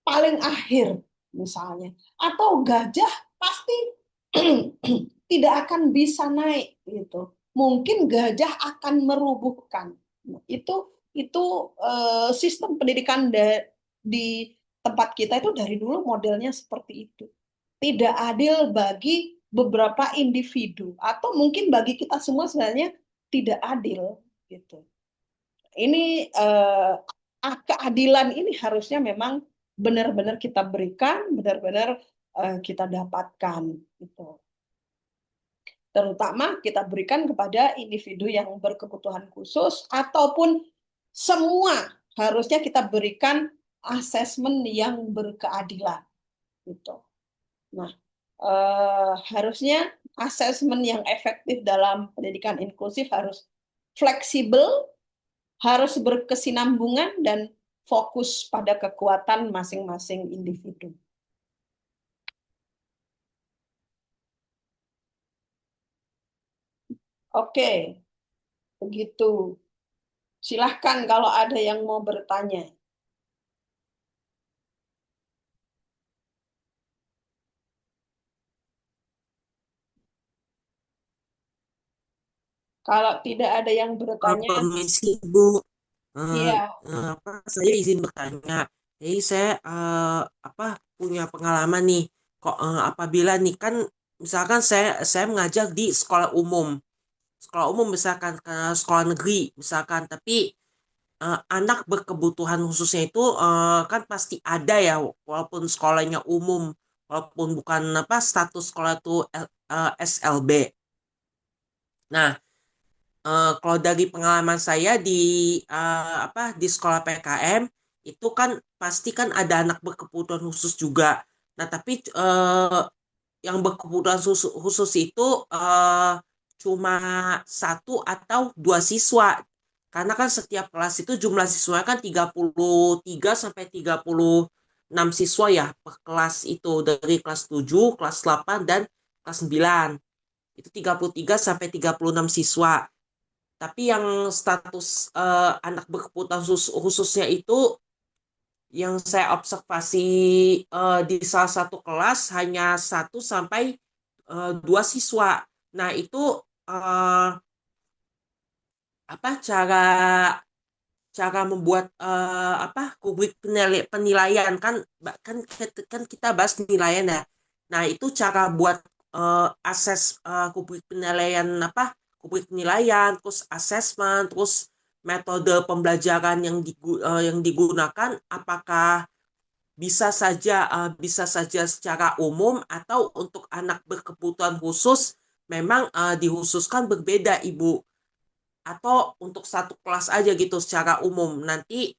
paling akhir misalnya. Atau gajah pasti tidak akan bisa naik gitu. Mungkin gajah akan merubuhkan. Nah, itu sistem pendidikan di tempat kita itu dari dulu modelnya seperti itu. Tidak adil bagi beberapa individu atau mungkin bagi kita semua sebenarnya tidak adil gitu. Ini keadilan ini harusnya memang benar-benar kita berikan, benar-benar kita dapatkan gitu. Terutama kita berikan kepada individu yang berkebutuhan khusus ataupun semua harusnya kita berikan asesmen yang berkeadilan gitu. Nah, harusnya asesmen yang efektif dalam pendidikan inklusif harus fleksibel, harus berkesinambungan dan fokus pada kekuatan masing-masing individu. Oke, begitu. Silahkan kalau ada yang mau bertanya. Kalau tidak ada yang bertanya, Permisi Ibu, Eh, iya, saya izin bertanya. Jadi saya punya pengalaman nih. Kok apabila nih kan misalkan saya mengajar di sekolah umum misalkan ke sekolah negeri misalkan, tapi anak berkebutuhan khususnya itu kan pasti ada ya, walaupun sekolahnya umum, walaupun bukan status sekolah itu SLB. Nah, kalau dari pengalaman saya di di sekolah PKM itu kan pasti kan ada anak berkebutuhan khusus juga. Nah, tapi yang berkebutuhan khusus itu cuma satu atau dua siswa. Karena kan setiap kelas itu jumlah siswanya kan 33 sampai 36 siswa ya per kelas itu, dari kelas 7, kelas 8 dan kelas 9. Itu 33 sampai 36 siswa. Tapi yang status anak berkebutuhan khususnya itu yang saya observasi di salah satu kelas hanya satu sampai dua siswa. Nah, itu eh, apa cara cara membuat rubrik penilaian kan, kan kita bahas penilaian ya. Nah, itu cara buat akses rubrik penilaian rubrik penilaian, terus asesmen, terus metode pembelajaran yang digunakan, apakah bisa saja secara umum atau untuk anak berkebutuhan khusus memang dihususkan berbeda, Ibu, atau untuk satu kelas aja gitu secara umum nanti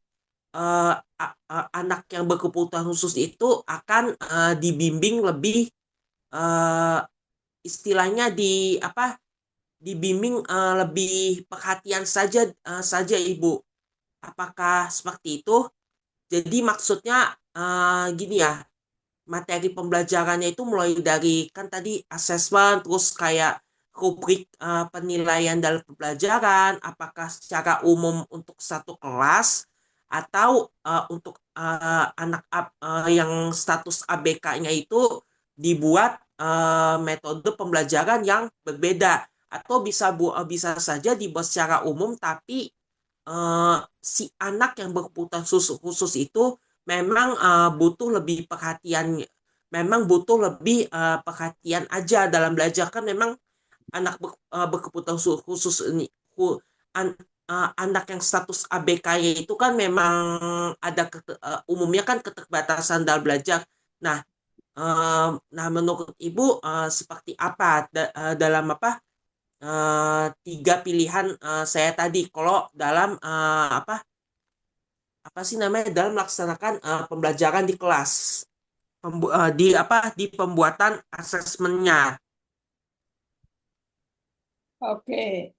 anak yang berkebutuhan khusus itu akan dibimbing lebih, eh, istilahnya dibimbing lebih perhatian saja Ibu. Apakah seperti itu? Jadi maksudnya gini ya, materi pembelajarannya itu mulai dari kan tadi asesmen, terus kayak rubrik penilaian dalam pembelajaran, apakah secara umum untuk satu kelas atau untuk anak yang status ABK-nya itu dibuat metode pembelajaran yang berbeda, atau bisa saja dibuat secara umum, tapi si anak yang berkebutuhan khusus itu memang butuh lebih perhatian, memang butuh lebih perhatian aja dalam belajar. Kan memang anak berkebutuhan khusus ini, anak yang status ABK-nya itu kan memang ada umumnya kan keterbatasan dalam belajar. Nah, menurut Ibu seperti apa dalam tiga pilihan saya tadi kalau dalam apa sih namanya, dalam melaksanakan pembelajaran di kelas, di pembuatan asesmennya. oke.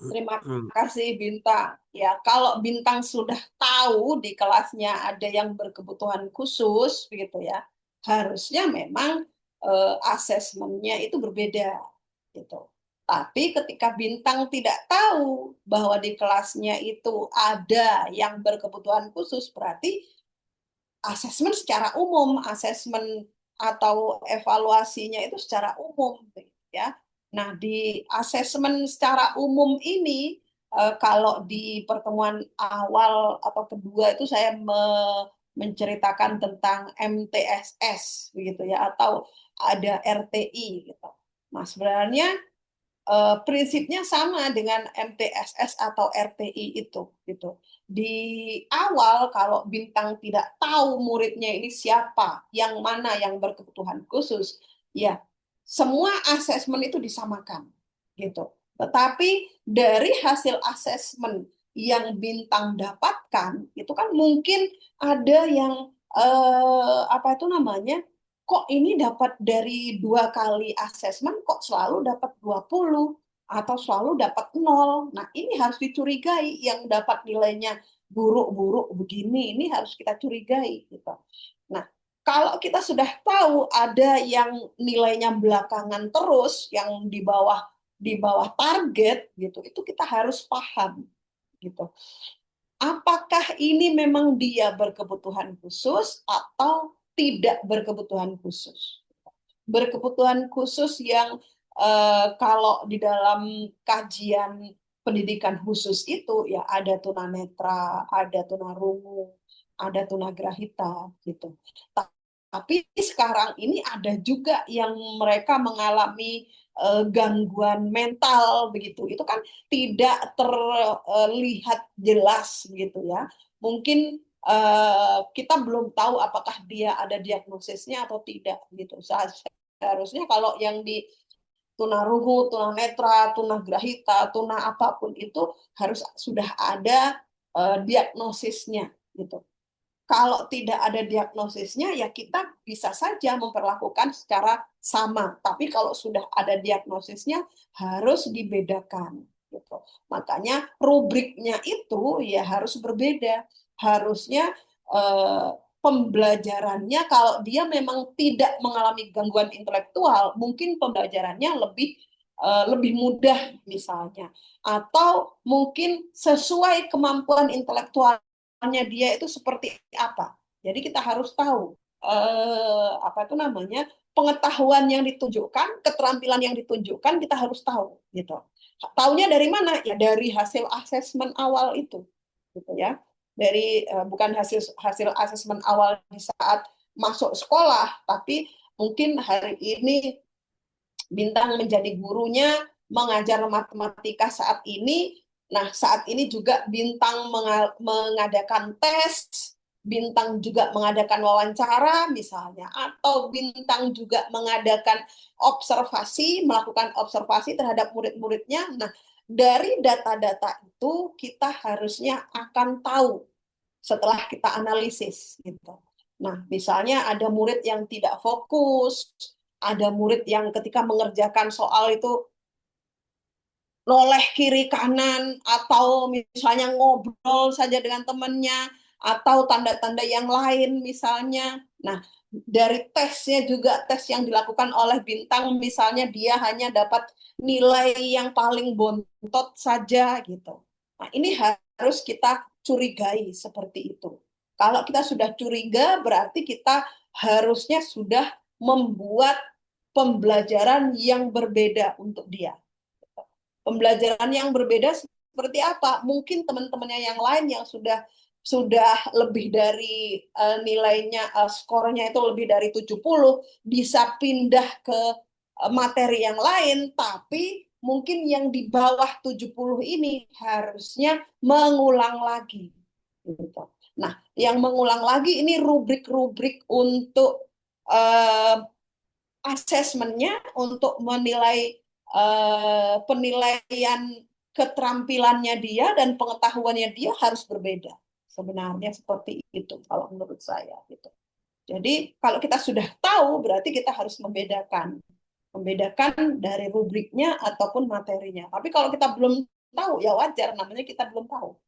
Terima Hmm. kasih Bintang. Ya, kalau Bintang sudah tahu di kelasnya ada yang berkebutuhan khusus, begitu ya, harusnya memang asesmennya itu berbeda, gitu. Tapi ketika Bintang tidak tahu bahwa di kelasnya itu ada yang berkebutuhan khusus, berarti asesmen secara umum, asesmen atau evaluasinya itu secara umum, ya. Nah, di asesmen secara umum ini, kalau di pertemuan awal atau kedua itu saya menceritakan tentang MTSS, begitu ya, atau ada RTI, gitu. Nah, sebenarnya prinsipnya sama dengan MTSS atau RTI itu gitu. Di awal kalau Bintang tidak tahu muridnya ini siapa, yang mana yang berkebutuhan khusus, ya semua asesmen itu disamakan gitu. Tetapi dari hasil asesmen yang Bintang dapatkan itu kan mungkin ada yang apa itu namanya, kok ini dapat dari 2 kali asesmen kok selalu dapat 20. atau selalu dapat nol. Nah, ini harus dicurigai. Yang dapat nilainya buruk-buruk begini, ini harus kita curigai gitu. Nah, kalau kita sudah tahu ada yang nilainya belakangan terus, yang di bawah target gitu, itu kita harus paham gitu. Apakah ini memang dia berkebutuhan khusus atau tidak berkebutuhan khusus? Berkebutuhan khusus yang kalau di dalam kajian pendidikan khusus itu ya ada tunanetra, ada tunarungu, ada tunagrahita gitu. Tapi sekarang ini ada juga yang mereka mengalami gangguan mental begitu. Itu kan tidak terlihat jelas gitu ya. Mungkin kita belum tahu apakah dia ada diagnosisnya atau tidak gitu. Seharusnya kalau yang di tunarungu, tunanetra, tunagrahita, tuna apapun itu harus sudah ada diagnosisnya gitu. Kalau tidak ada diagnosisnya, ya kita bisa saja memperlakukan secara sama. Tapi kalau sudah ada diagnosisnya, harus dibedakan. Gitu. Makanya rubriknya itu ya harus berbeda. Harusnya eh, pembelajarannya kalau dia memang tidak mengalami gangguan intelektual, mungkin pembelajarannya lebih mudah misalnya. Atau mungkin sesuai kemampuan intelektual dia itu seperti apa. Jadi kita harus tahu apa itu namanya pengetahuan yang ditunjukkan, keterampilan yang ditunjukkan kita harus tahu gitu. Taunya dari mana? Ya dari hasil asesmen awal itu, gitu ya. Dari bukan hasil asesmen awal di saat masuk sekolah, tapi mungkin hari ini Bintang menjadi gurunya mengajar matematika saat ini. Nah, saat ini juga Bintang mengadakan tes, Bintang juga mengadakan wawancara misalnya, atau Bintang juga mengadakan observasi, melakukan observasi terhadap murid-muridnya. Nah, dari data-data itu kita harusnya akan tahu setelah kita analisis gitu. Nah, misalnya ada murid yang tidak fokus, ada murid yang ketika mengerjakan soal itu noleh kiri kanan atau misalnya ngobrol saja dengan temannya atau tanda-tanda yang lain misalnya. Nah, dari tesnya juga tes yang dilakukan oleh Bintang misalnya dia hanya dapat nilai yang paling bontot saja gitu. Nah, ini harus kita curigai seperti itu. Kalau kita sudah curiga berarti kita harusnya sudah membuat pembelajaran yang berbeda untuk dia. Pembelajaran yang berbeda seperti apa? Mungkin teman-temannya yang lain yang sudah lebih dari nilainya skornya itu lebih dari 70 bisa pindah ke materi yang lain, tapi mungkin yang di bawah 70 ini harusnya mengulang lagi gitu. Nah, yang mengulang lagi ini rubrik-rubrik untuk asesmennya untuk menilai penilaian keterampilannya dia dan pengetahuannya dia harus berbeda. Sebenarnya seperti itu kalau menurut saya gitu. Jadi kalau kita sudah tahu berarti kita harus membedakan dari rubriknya ataupun materinya. Tapi kalau kita belum tahu ya wajar namanya kita belum tahu.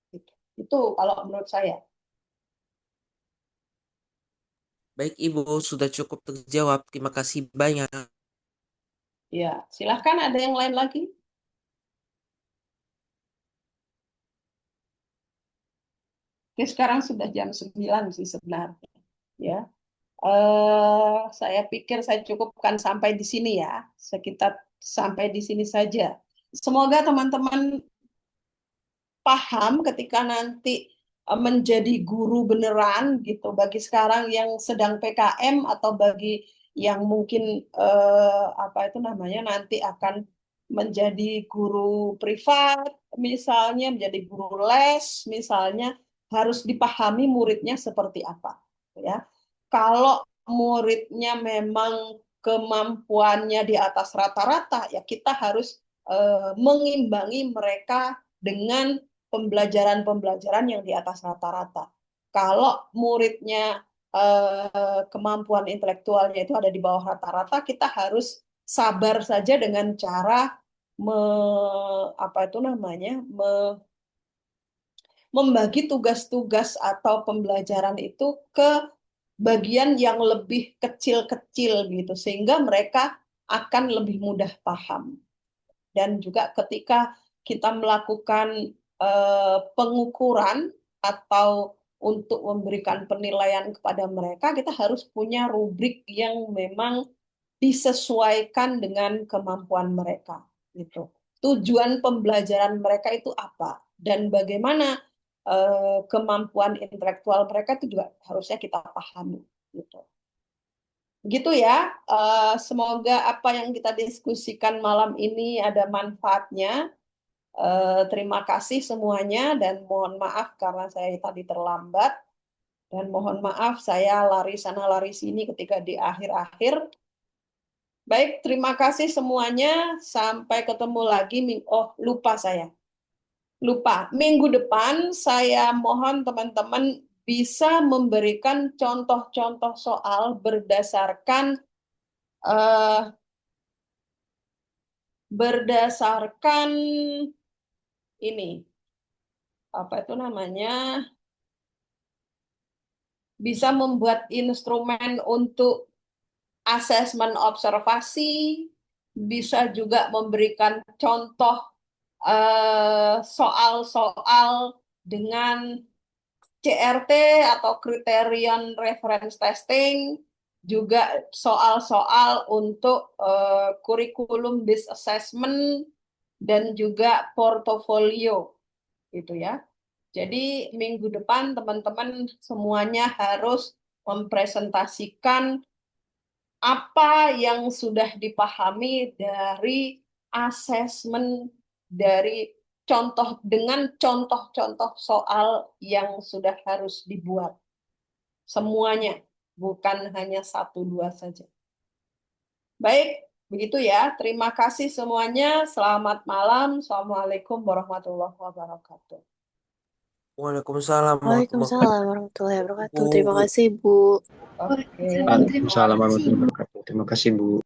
Gitu. Itu kalau menurut saya. Baik Ibu, sudah cukup terjawab. Terima kasih banyak. Ya, silahkan ada yang lain lagi. Oke, sekarang sudah jam 9 sih sebenarnya. Ya. Saya pikir saya cukupkan sampai di sini ya. Sekitar sampai di sini saja. Semoga teman-teman paham ketika nanti menjadi guru beneran gitu. Bagi sekarang yang sedang PKM atau bagi yang mungkin apa itu namanya nanti akan menjadi guru privat, misalnya menjadi guru les, misalnya harus dipahami muridnya seperti apa, ya. Kalau muridnya memang kemampuannya di atas rata-rata, ya kita harus mengimbangi mereka dengan pembelajaran-pembelajaran yang di atas rata-rata. Kalau muridnya kemampuan intelektualnya itu ada di bawah rata-rata, kita harus sabar saja dengan cara membagi tugas-tugas atau pembelajaran itu ke bagian yang lebih kecil-kecil gitu, sehingga mereka akan lebih mudah paham. Dan juga ketika kita melakukan pengukuran atau untuk memberikan penilaian kepada mereka, kita harus punya rubrik yang memang disesuaikan dengan kemampuan mereka gitu. Tujuan pembelajaran mereka itu apa dan bagaimana kemampuan intelektual mereka itu juga harusnya kita pahami gitu. Gitu ya. Semoga apa yang kita diskusikan malam ini ada manfaatnya. Terima kasih semuanya dan mohon maaf karena saya tadi terlambat dan mohon maaf saya lari sana lari sini ketika di akhir-akhir. Baik, terima kasih semuanya. Sampai ketemu lagi. Oh, lupa saya. Lupa. Minggu depan saya mohon teman-teman bisa memberikan contoh-contoh soal berdasarkan ini. Apa itu namanya? Bisa membuat instrumen untuk asesmen observasi, bisa juga memberikan contoh soal-soal dengan CRT atau Criterion Reference Testing, juga soal-soal untuk kurikulum based assessment dan juga portofolio gitu ya. Jadi minggu depan teman-teman semuanya harus mempresentasikan apa yang sudah dipahami dari asesmen dari contoh dengan contoh-contoh soal yang sudah harus dibuat. Semuanya, bukan hanya 1-2 saja. Baik, begitu ya. Terima kasih semuanya. Selamat malam. Assalamualaikum warahmatullahi wabarakatuh. Waalaikumsalam Waalaikumsalam warahmatullahi wabarakatuh. Terima Bu. kasih, Bu. Oke. Waalaikumsalam warahmatullahi wabarakatuh. Terima kasih, Bu.